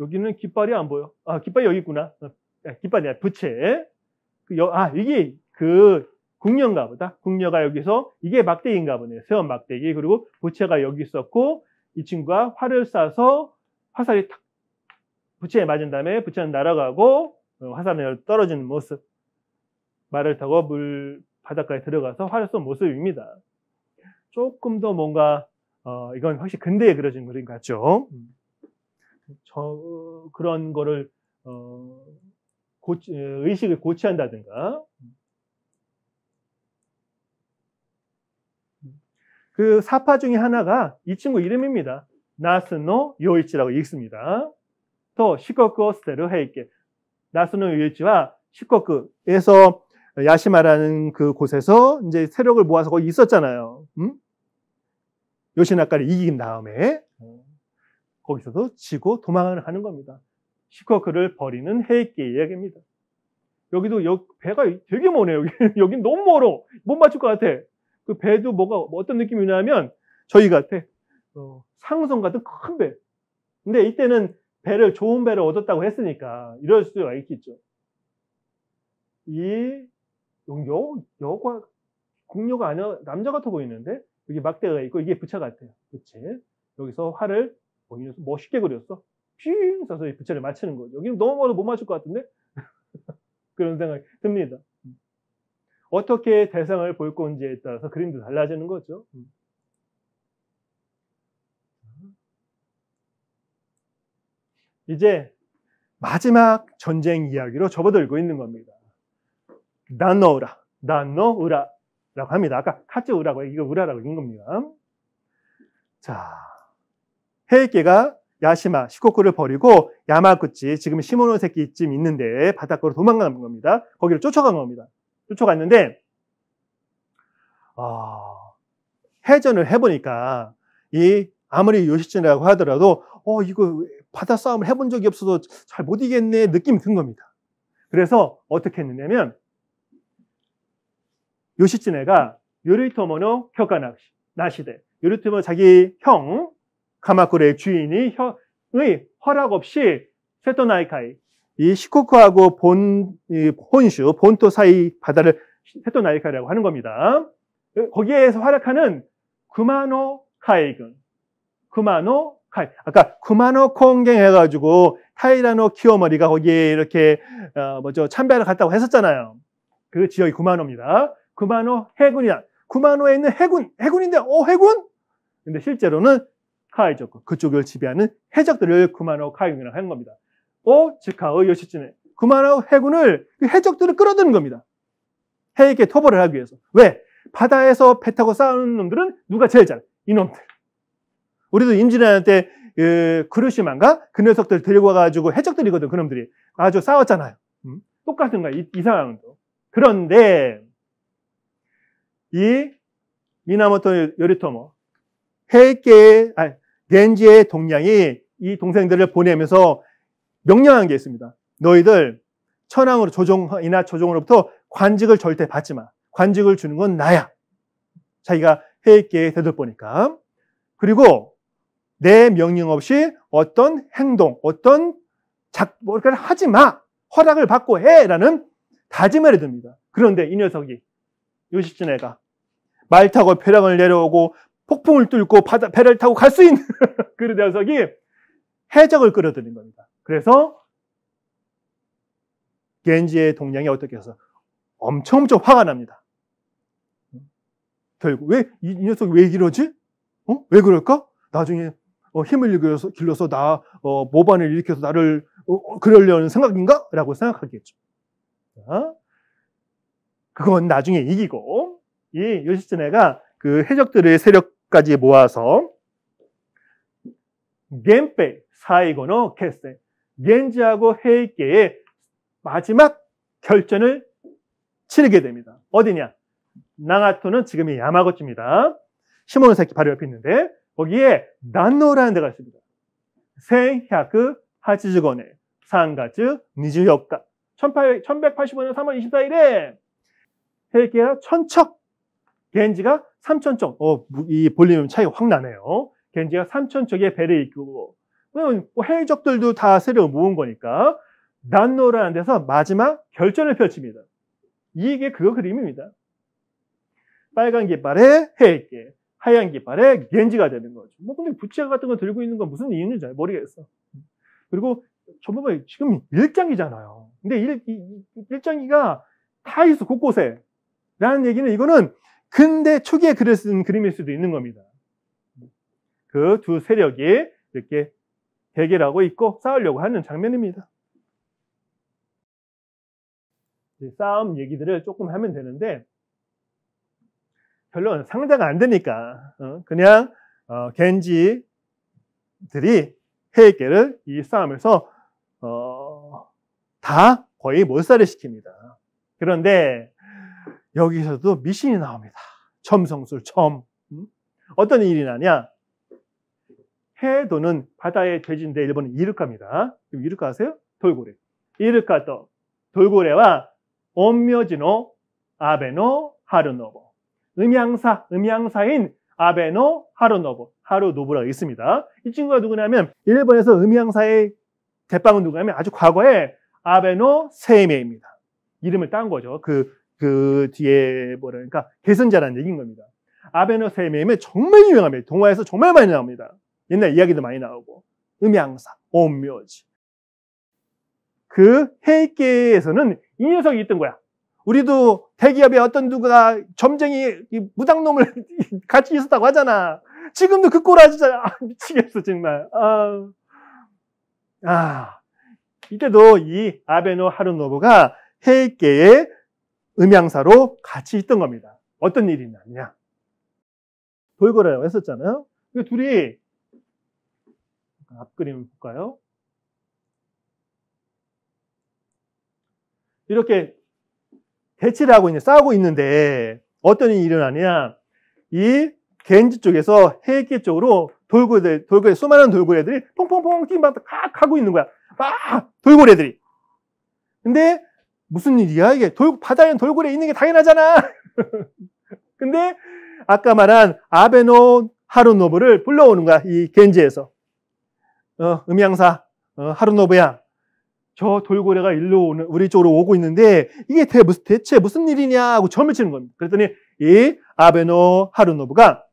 여기는 깃발이 안 보여. 깃발이 여기 있구나. 깃발이 아니라 부채. 이게 그 궁녀인가 보다. 궁녀가 여기서 이게 막대기인가 보네요. 세원 막대기. 그리고 부채가 여기 있었고 이 친구가 활을 쏴서 화살이 탁 부채에 맞은 다음에 부채는 날아가고 화살은 떨어지는 모습. 말을 타고 물 바닷가에 들어가서 활을 쏜 모습입니다. 조금 더 뭔가 이건 확실히 근대에 그려진 그림 같죠. 그런 거를 의식을 고취한다든가 그 사파 중에 하나가 이 친구 이름입니다. 나스노 요이치라고 읽습니다. 또 시코쿠 스테루 헤이케 나스노 요이치와 시코쿠에서 야시마라는 그 곳에서 이제 세력을 모아서 거기 있었잖아요. 요시나가를 이긴 다음에 거기서도 지고 도망을 하는 겁니다. 시코쿠를 버리는 헤이케 이야기입니다. 여기도 배가 되게 머네요. 여긴 너무 멀어. 못 맞출 것 같아. 그 배도 어떤 느낌이냐면 저희 같아. 상선 같은 큰 배. 근데 이때는 좋은 배를 얻었다고 했으니까 이럴 수가 있겠죠. 여가 궁녀가 아니라 남자 같아 보이는데 여기 막대가 있고 이게 부채 같아요. 부채. 여기서 활을 멋있게 그렸어. 핑 써서 이 부채를 맞추는 거죠. 여기는 너무 멀어 못 맞출 것 같은데? 그런 생각이 듭니다. 어떻게 대상을 볼 건지에 따라서 그림도 달라지는 거죠. 이제 마지막 전쟁 이야기로 접어들고 있는 겁니다. 난노우라라고 합니다. 아까 카츠우라고 이거 우라라고 읽은 겁니다. 자, 헤이케가 야시마, 시코쿠를 버리고 야마구치, 지금 시모노세키쯤 있는데 바닷가로 도망간 겁니다. 거기를 쫓아간 겁니다. 쫓아갔는데 해전을 해보니까 아무리 요시츠네라고 하더라도 이거 바다 싸움을 해본 적이 없어서 잘 못 이기겠네 느낌이 든 겁니다. 그래서 어떻게 했느냐면 요시츠네가 요리토모노 켜가 나시대. 요리토모 자기 형 가마쿠레의 주인이 형의 허락 없이 세토나이카이 이 시코쿠하고 혼슈 본토 사이 바다를 세토나이카이라고 하는 겁니다. 거기에서 활약하는 구마노 카이군, 구마노 카이. 아까 구마노 콩갱 해가지고 타이라노 키오머리가 거기에 이렇게 참배를 갔다고 했었잖아요. 그 지역이 구마노입니다. 구마노 해군이야. 구마노에 있는 해군인데 해군? 근데 실제로는 카이족 그쪽을 지배하는 해적들을 구마노 카이군이라고 하는 겁니다. 지카의 요시츠네 구마노 해군을 해적들을 끌어들이는 겁니다. 해에게 토벌을 하기 위해서. 왜? 바다에서 배 타고 싸우는 놈들은 누가 제일 잘해? 이놈들. 우리도 임진왜란 때 그루시만가 그 녀석들 데리고 와가지고 해적들이거든. 그놈들이 아주 싸웠잖아요. 똑같은 거야. 이 상황도. 그런데 이 미나모토 요리토모 해에게 겐지의 동량이 이 동생들을 보내면서 명령한 게 있습니다. 너희들 천황으로 조종이나 조종으로부터 관직을 절대 받지 마. 관직을 주는 건 나야. 자기가 해에게 대들보니까. 그리고 내 명령 없이 어떤 행동, 어떤 뭔가를 하지 마. 허락을 받고 해라는 다짐을 해둡니다. 그런데 이 녀석이 요시츠네가 말 타고 벼랑을 내려오고 폭풍을 뚫고 배를 타고 갈 수 있는 그 녀석이 해적을 끌어들인 겁니다. 그래서 겐지의 동량이 어떻게 해서 엄청 화가 납니다. 결국 이 녀석이 왜 이러지? 왜 그럴까? 나중에 힘을 길러서 모반을 일으켜서 나를 그러려는 생각인가? 라고 생각하겠죠. 그건 나중에 이기고 이 요시츠네가 그 해적들의 세력까지 모아서 겐페이 사이고노 캐세 겐지하고 헤이케의 마지막 결전을 치르게 됩니다. 어디냐? 나가토는 지금이 야마구치입니다. 시모노세키 바로 옆에 있는데 거기에 난노라는 데가 있습니다. 1185년 3월 24일 1185년 3월 24일에 헤이케가 천척 겐지가 3천척 이 볼륨 차이가 확 나네요. 겐지가 3천척의 배를 이끌고 해적들도 다 세력을 모은 거니까 난노라는 데서 마지막 결전을 펼칩니다. 이게 그 그림입니다. 빨간 깃발에 헤이케, 하얀 깃발에 겐지가 되는 거죠. 근데 부채 같은 거 들고 있는 건 무슨 이유인지 잘 모르겠어. 그리고 전부 다 지금 일장이잖아요. 근데 일장이가 다 있어, 곳곳에. 라는 얘기는 이거는 근대 초기에 글을 쓴 그림일 수도 있는 겁니다. 그 두 세력이 이렇게 대결하고 있고 싸우려고 하는 장면입니다. 싸움 얘기들을 조금 하면 되는데 별로 상대가 안 되니까 그냥 겐지들이 헤이케를 이 싸움에서 다 거의 몰살을 시킵니다. 그런데 여기서도 미신이 나옵니다. 첨성술, 어떤 일이 나냐? 해 도는 바다의 돼지인데 일본은 이르카입니다. 이르카 아세요? 돌고래. 이르카도 돌고래와 온묘지노 아베노 하루노부. 음양사인 아베노 하루노부라고 있습니다. 이 친구가 누구냐면 일본에서 음양사의 대빵은 누구냐면 아주 과거에 아베노 세이메이입니다. 이름을 딴 거죠. 그 뒤에 뭐랄까 계승자라는 얘기인 겁니다. 아베노 세이메이는 정말 유명합니다. 동화에서 정말 많이 나옵니다. 옛날 이야기도 많이 나오고 음양사, 온묘지. 그 헤이케에서는 이 녀석이 있던 거야. 우리도 대기업에 어떤 누가 점쟁이 무당놈을 같이 있었다고 하잖아. 지금도 그 꼴하잖아. 미치겠어 정말. 이때도 이 아베노 하루노부가 헤이케의 음양사로 같이 있던 겁니다. 어떤 일이 있냐? 돌고래라고 했었잖아요. 그 둘이 앞그림을 볼까요? 이렇게 대치를 하고 싸우고 있는데 어떤 일이 일어나냐? 이 겐지 쪽에서 헤이케 쪽으로 돌고래 수많은 돌고래들이 퐁퐁퐁 뛰면서 칵 하고 있는 거야. 돌고래들이. 근데 무슨 일이야 이게? 바다에는 돌고래 있는 게 당연하잖아. 근데 아까 말한 아베노 하루노부를 불러오는 거야. 이 겐지에서. 음양사 하루노부야. 저 돌고래가 우리 쪽으로 오고 있는데 이게 대체 무슨 일이냐 하고 점을 치는 겁니다. 그랬더니 이 아베노 하루노부가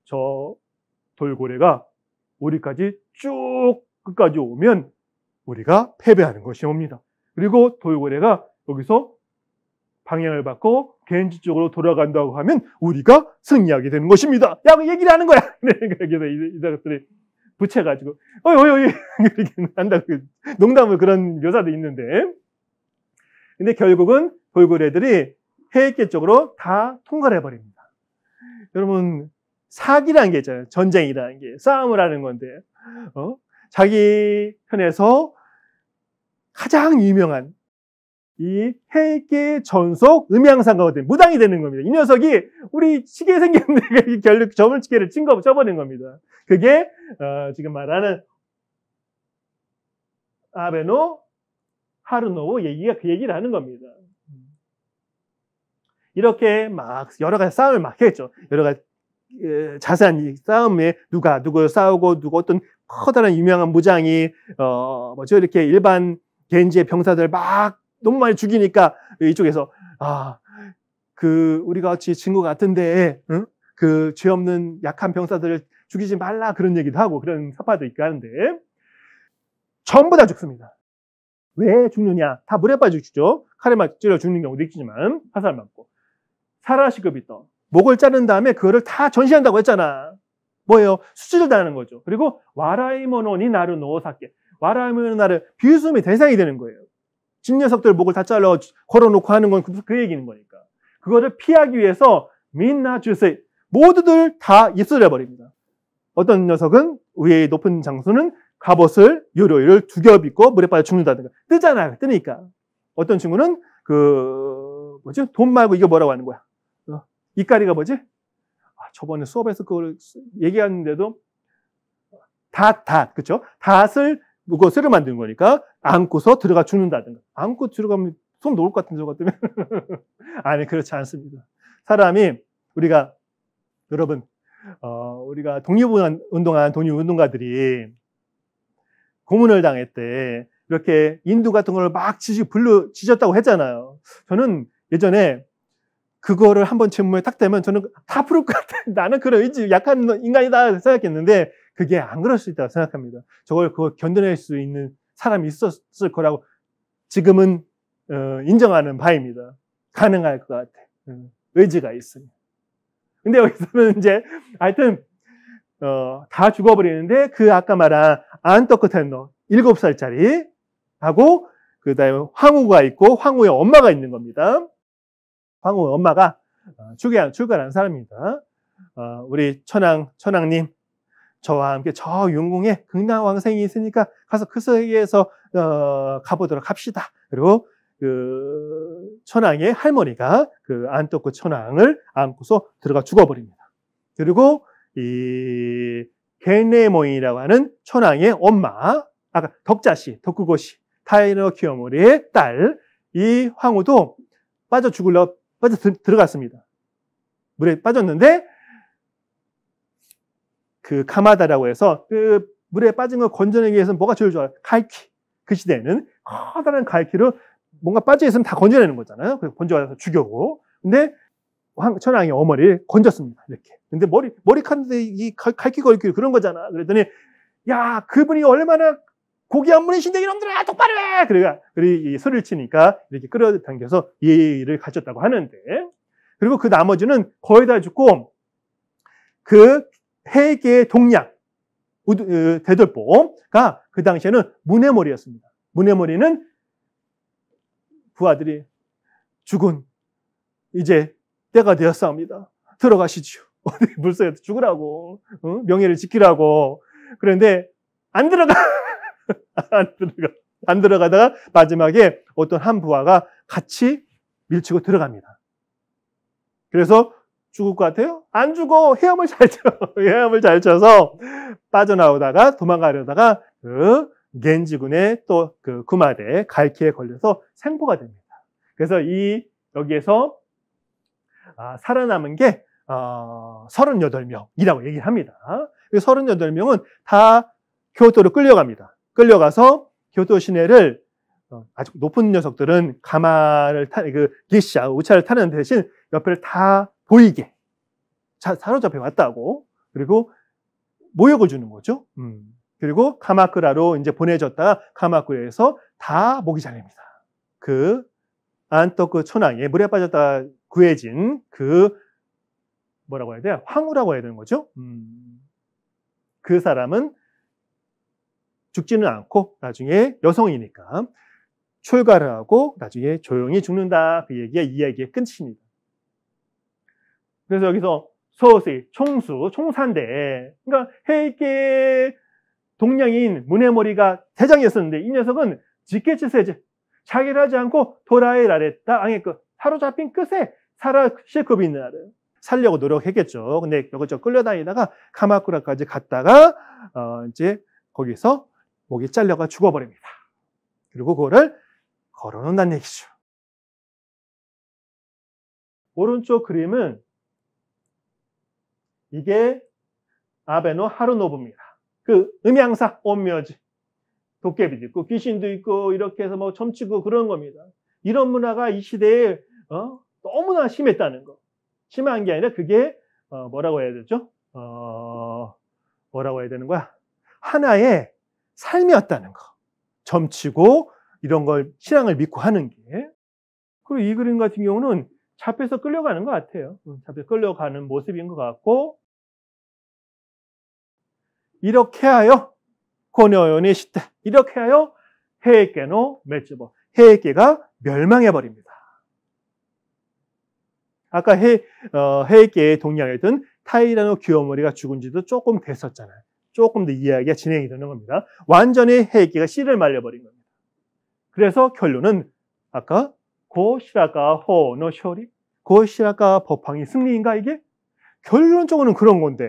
저 돌고래가 우리까지 쭉 끝까지 오면 우리가 패배하는 것이옵니다. 그리고 돌고래가 여기서 방향을 바꿔 겐지 쪽으로 돌아간다고 하면 우리가 승리하게 되는 것입니다. 야, 그 얘기를 하는 거야. 그래서 이 사람들이 붙여가지고 어이 이렇게 한다고 농담을 그런 묘사도 있는데, 근데 결국은 돌고래들이 해액계 쪽으로 다 통과를 해버립니다. 여러분, 사기라는 게 있잖아요. 전쟁이라는 게 싸움을 하는 건데 자기 편에서 가장 유명한 이 해액계 전속 음양상가가 무당이 되는 겁니다. 이 녀석이 우리 치게 생겼는데 결국 저물치게를 쳐버린 겁니다. 그게 지금 말하는 아베노 하루노부 얘기가 그 얘기를 하는 겁니다. 이렇게 막 여러 가지 싸움을 막 했죠. 여러 가지 자세한 이 싸움에 누구 싸우고 누구 어떤 커다란 유명한 무장이 이렇게 일반 겐지의 병사들 막 너무 많이 죽이니까 이쪽에서 우리가 같이 진 것 같은데 그 죄 없는 약한 병사들을 죽이지 말라 그런 얘기도 하고 그런 사파도 있고 하는데 전부 다 죽습니다. 왜 죽느냐? 다 물에 빠져 죽죠. 칼에 맞려 죽는 경우도 있지만 화살 맞고. 사라시급이더 목을 자른 다음에 그거를 다 전시한다고 했잖아. 뭐예요? 수치를 당하는 거죠. 그리고 와라이모노니 나를 노사케. 와라이모노 나를 비웃음의 대상이 되는 거예요. 진 녀석들 목을 다 잘라 걸어놓고 하는 건 그 얘기는 거니까. 그거를 피하기 위해서 민나 주세 모두들 다 입술을 해버립니다. 어떤 녀석은 위에 높은 장수는 갑옷을 요로이를 두겹 입고 물에 빠져 죽는다든가. 뜨잖아요. 뜨니까. 어떤 친구는 돈 말고 이거 뭐라고 하는 거야? 이까리가 뭐지? 저번에 수업에서 그걸 얘기하는데도 그쵸? 닷을 쇠로 만든 거니까 안고서 들어가 죽는다든가. 안고 들어가면 손 놓을 것 같은 저 같으면 아니 그렇지 않습니다. 사람이 여러분 우리가 독립운동한 독립운동가들이 고문을 당했대. 이렇게 인두 같은 걸 막 지졌다고 했잖아요. 저는 예전에 그거를 한번 제 몸에 딱 대면 저는 다 풀을 것 같아. 나는 그런 약한 인간이다 생각했는데 그게 안 그럴 수 있다고 생각합니다. 그걸 견뎌낼 수 있는 사람이 있었을 거라고 지금은 인정하는 바입니다. 가능할 것 같아. 의지가 있으니. 근데 여기서는 이제 하여튼 다 죽어버리는데 아까 말한 안토크텐노 7살짜리 하고 그다음에 황후가 있고 황후의 엄마가 있는 겁니다. 황후의 엄마가 출가한 사람입니다. 우리 천황님 저와 함께 저 용궁에 극락왕생이 있으니까 가서 그 세계에서 가보도록 합시다. 그리고 천황의 할머니가 안토크 천황을 안고서 들어가 죽어버립니다. 그리고 이 겐네모인이라고 하는 천황의 엄마, 아까 덕자씨, 덕구고씨, 타이너 키요모리의 딸, 이 황후도 빠져 들어갔습니다. 물에 빠졌는데 카마다라고 해서 물에 빠진 걸 건져내기 위해서는 뭐가 제일 좋아요? 갈퀴. 그 시대에는 커다란 갈퀴로 뭔가 빠져 있으면 다 건져내는 거잖아요. 그래서 건져가서 죽여고. 근데 천황의 어머니를 건졌습니다. 이렇게. 근데 머리카락인데 이 갈퀴 걸기 그런 거잖아. 그랬더니 야 그분이 얼마나 고귀한 분이신데 이놈들아 똑바로 해. 그리고 이 소리를 치니까 이렇게 끌어당겨서 예의를 갖췄다고 하는데, 그리고 그 나머지는 거의 다 죽고 해계의 동양 대돌보가 그 당시에는 문해머리였습니다. 문해머리는 부하들이 죽은 이제 때가 되었사옵니다. 들어가시지요. 어디 물속에 죽으라고, 명예를 지키라고. 그런데 안 들어가. 안 들어가다가 마지막에 어떤 한 부하가 같이 밀치고 들어갑니다. 그래서 죽을 것 같아요? 안 죽어. 헤엄을 잘 쳐. 헤엄을 잘 쳐서 빠져나오다가 도망가려다가 겐지군의 또 구마대 갈퀴에 걸려서 생포가 됩니다. 그래서 여기에서 살아남은 게 38명이라고 얘기를 합니다. 38명은 다 교토로 끌려갑니다. 끌려가서 교토 시내를 아주 높은 녀석들은 가마를 기시아, 우차를 타는 대신 옆에를 다 보이게 사로잡혀 왔다고. 그리고 모욕을 주는 거죠. 그리고 카마쿠라로 이제 보내졌다가 카마쿠라에서 다 목이 잘립니다. 그 안토크 촌왕에 물에 빠졌다가 구해진 뭐라고 해야 돼요? 황후라고 해야 되는 거죠. 그 사람은 죽지는 않고 나중에 여성이니까 출가를 하고 나중에 조용히 죽는다. 그 얘기가 이 이야기의 끝입니다. 그래서 여기서 소시, 총수, 총사인데, 그러니까 헤이케 동양인 문해머리가 대장이었었는데 이 녀석은 지케치세제 자기를 하지 않고 도라에라랬다. 사로잡힌 끝에 사라시코비나를 살려고 노력했겠죠. 근데 여기저기 끌려다니다가 카마쿠라까지 갔다가 이제 거기서 목이 잘려가 죽어버립니다. 그리고 그거를 걸어놓는다는 얘기죠. 오른쪽 그림은 이게 아베노 하루노부입니다. 그 음양사 온묘지, 도깨비도 있고 귀신도 있고 이렇게 해서 뭐 점치고 그런 겁니다. 이런 문화가 이 시대에 너무나 심했다는 거. 심한 게 아니라 그게 뭐라고 해야 되죠? 뭐라고 해야 되는 거야? 하나의 삶이었다는 거. 점치고 이런 걸 신앙을 믿고 하는 게. 그리고 이 그림 같은 경우는 잡혀서 끌려가는 것 같아요. 잡혀서 끌려가는 모습인 것 같고, 이렇게 하여 고노요니 시대, 이렇게 하여 헤이케노 맺츠보, 헤이케가 멸망해버립니다. 아까 헤이케의 동양이던 타이라노 기요모리가 죽은 지도 조금 됐었잖아요. 조금 더 이야기가 진행이 되는 겁니다. 완전히 헤이케가 씨를 말려버린 겁니다. 그래서 결론은 아까 고시라카 호노 쇼리, 고시라카 법황이 승리인가 이게? 결론적으로는 그런 건데.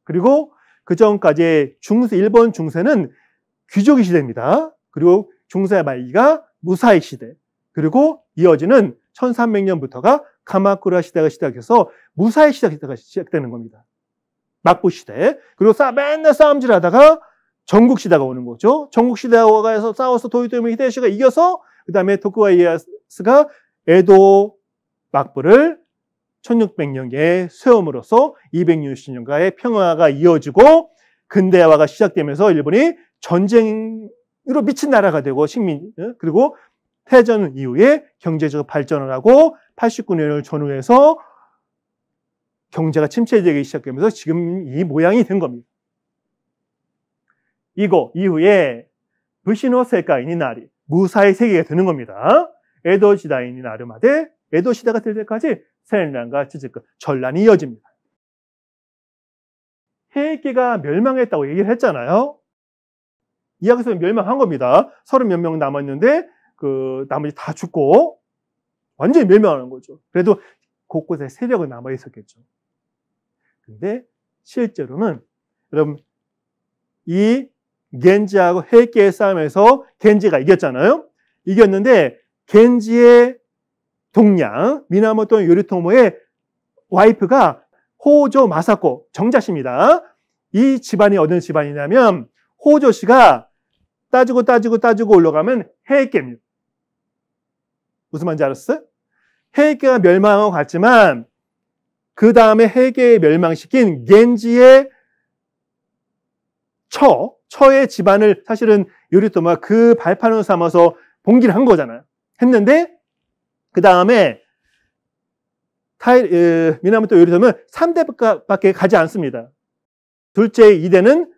그리고 그 전까지 일본 중세는 귀족의 시대입니다. 그리고 중세 말기가 무사히 시대. 그리고 이어지는 1300년부터가 가마쿠라 시대가 시작해서 무사히 시대가 시작되는 겁니다. 막부 시대. 그리고 맨날 싸움질 하다가 전국 시대가 오는 거죠. 전국 시대가 가서 싸워서 도요토미 히데요시가 이겨서 그 다음에 토쿠가와 이에야스가 에도 막부를 1600년에 세움으로써 260년가의 평화가 이어지고 근대화가 시작되면서 일본이 전쟁으로 미친 나라가 되고 그리고 패전 이후에 경제적으로 발전을 하고 89년을 전후해서 경제가 침체되기 시작하면서 지금 이 모양이 된 겁니다. 이거 이후에 부시노 세카이니 나리, 무사의 세계가 되는 겁니다. 에도 시다이니 나르마데, 에도 시대가 될 때까지 센란과 츠즈크, 전란이 이어집니다. 헤이케가 멸망했다고 얘기를 했잖아요. 이야기에서 멸망한 겁니다. 30몇 명 남았는데 나머지 다 죽고 완전히 멸망하는 거죠. 그래도 곳곳에 세력은 남아 있었겠죠. 근데 실제로는 여러분 이 겐지하고 헤이케의 싸움에서 겐지가 이겼잖아요. 이겼는데 겐지의 동양 미나모토 요리토모의 와이프가 호조 마사코 정자씨입니다. 이 집안이 어느 집안이냐면 호조 씨가 따지고 올라가면 헤이케입니다. 무슨 말인지 알았어요? 헤이케가 멸망하고 갔지만 그 다음에 헤이케의 멸망시킨 겐지의 처의 집안을 사실은 요리토모가 그 발판으로 삼아서 봉기를 한 거잖아요. 했는데 그 다음에 미나모토 요리토모는 3대밖에 가지 않습니다. 둘째 2대는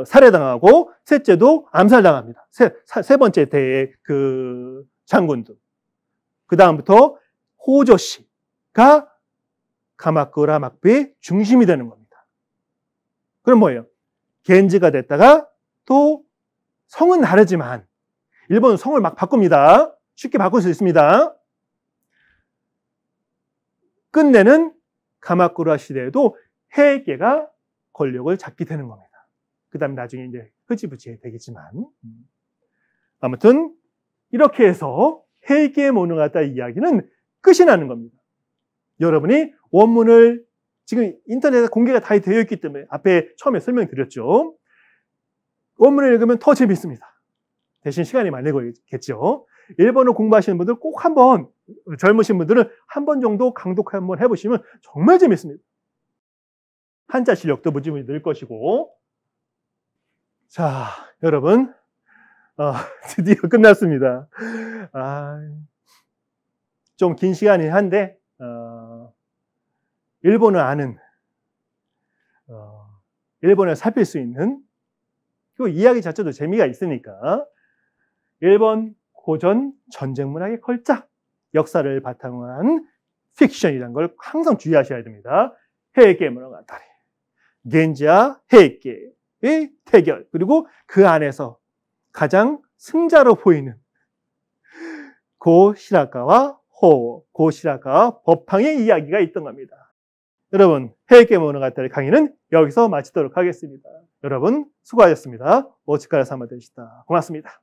살해당하고 셋째도 암살당합니다. 세 번째 대의 그 장군도. 그 다음부터 호조 씨가 가마쿠라 막부의 중심이 되는 겁니다. 그럼 뭐예요? 겐지가 됐다가 또 성은 다르지만 일본은 성을 막 바꿉니다. 쉽게 바꿀 수 있습니다. 끝내는 가마쿠라 시대에도 헤이케가 권력을 잡게 되는 겁니다. 그 다음에 나중에 이제 흐지부지 되겠지만 아무튼 이렇게 해서 헤이케의 모노가타 이야기는 끝이 나는 겁니다. 여러분이 원문을 지금 인터넷에 공개가 다 되어 있기 때문에 앞에 처음에 설명드렸죠. 원문을 읽으면 더 재밌습니다. 대신 시간이 많이 걸리겠죠. 일본어 공부하시는 분들 꼭 한번, 젊으신 분들은 한 번 정도 강독 한번 해보시면 정말 재밌습니다. 한자 실력도 무지무지 늘 것이고. 자, 여러분, 드디어 끝났습니다. 좀 긴 시간이긴 한데, 일본을 아는, 일본을 살필 수 있는, 그 이야기 자체도 재미가 있으니까, 일본 고전 전쟁 문학의 걸작, 역사를 바탕으로 한 픽션이라는 걸 항상 주의하셔야 됩니다. 헤이케 모노가타리, 겐지와 헤이케의 대결, 그리고 그 안에서 가장 승자로 보이는 고시라카와 고시라카와 법황의 이야기가 있던 겁니다. 여러분, 헤이케 모노가타리 강의는 여기서 마치도록 하겠습니다. 여러분 수고하셨습니다. 오츠카레사마 되시다. 고맙습니다.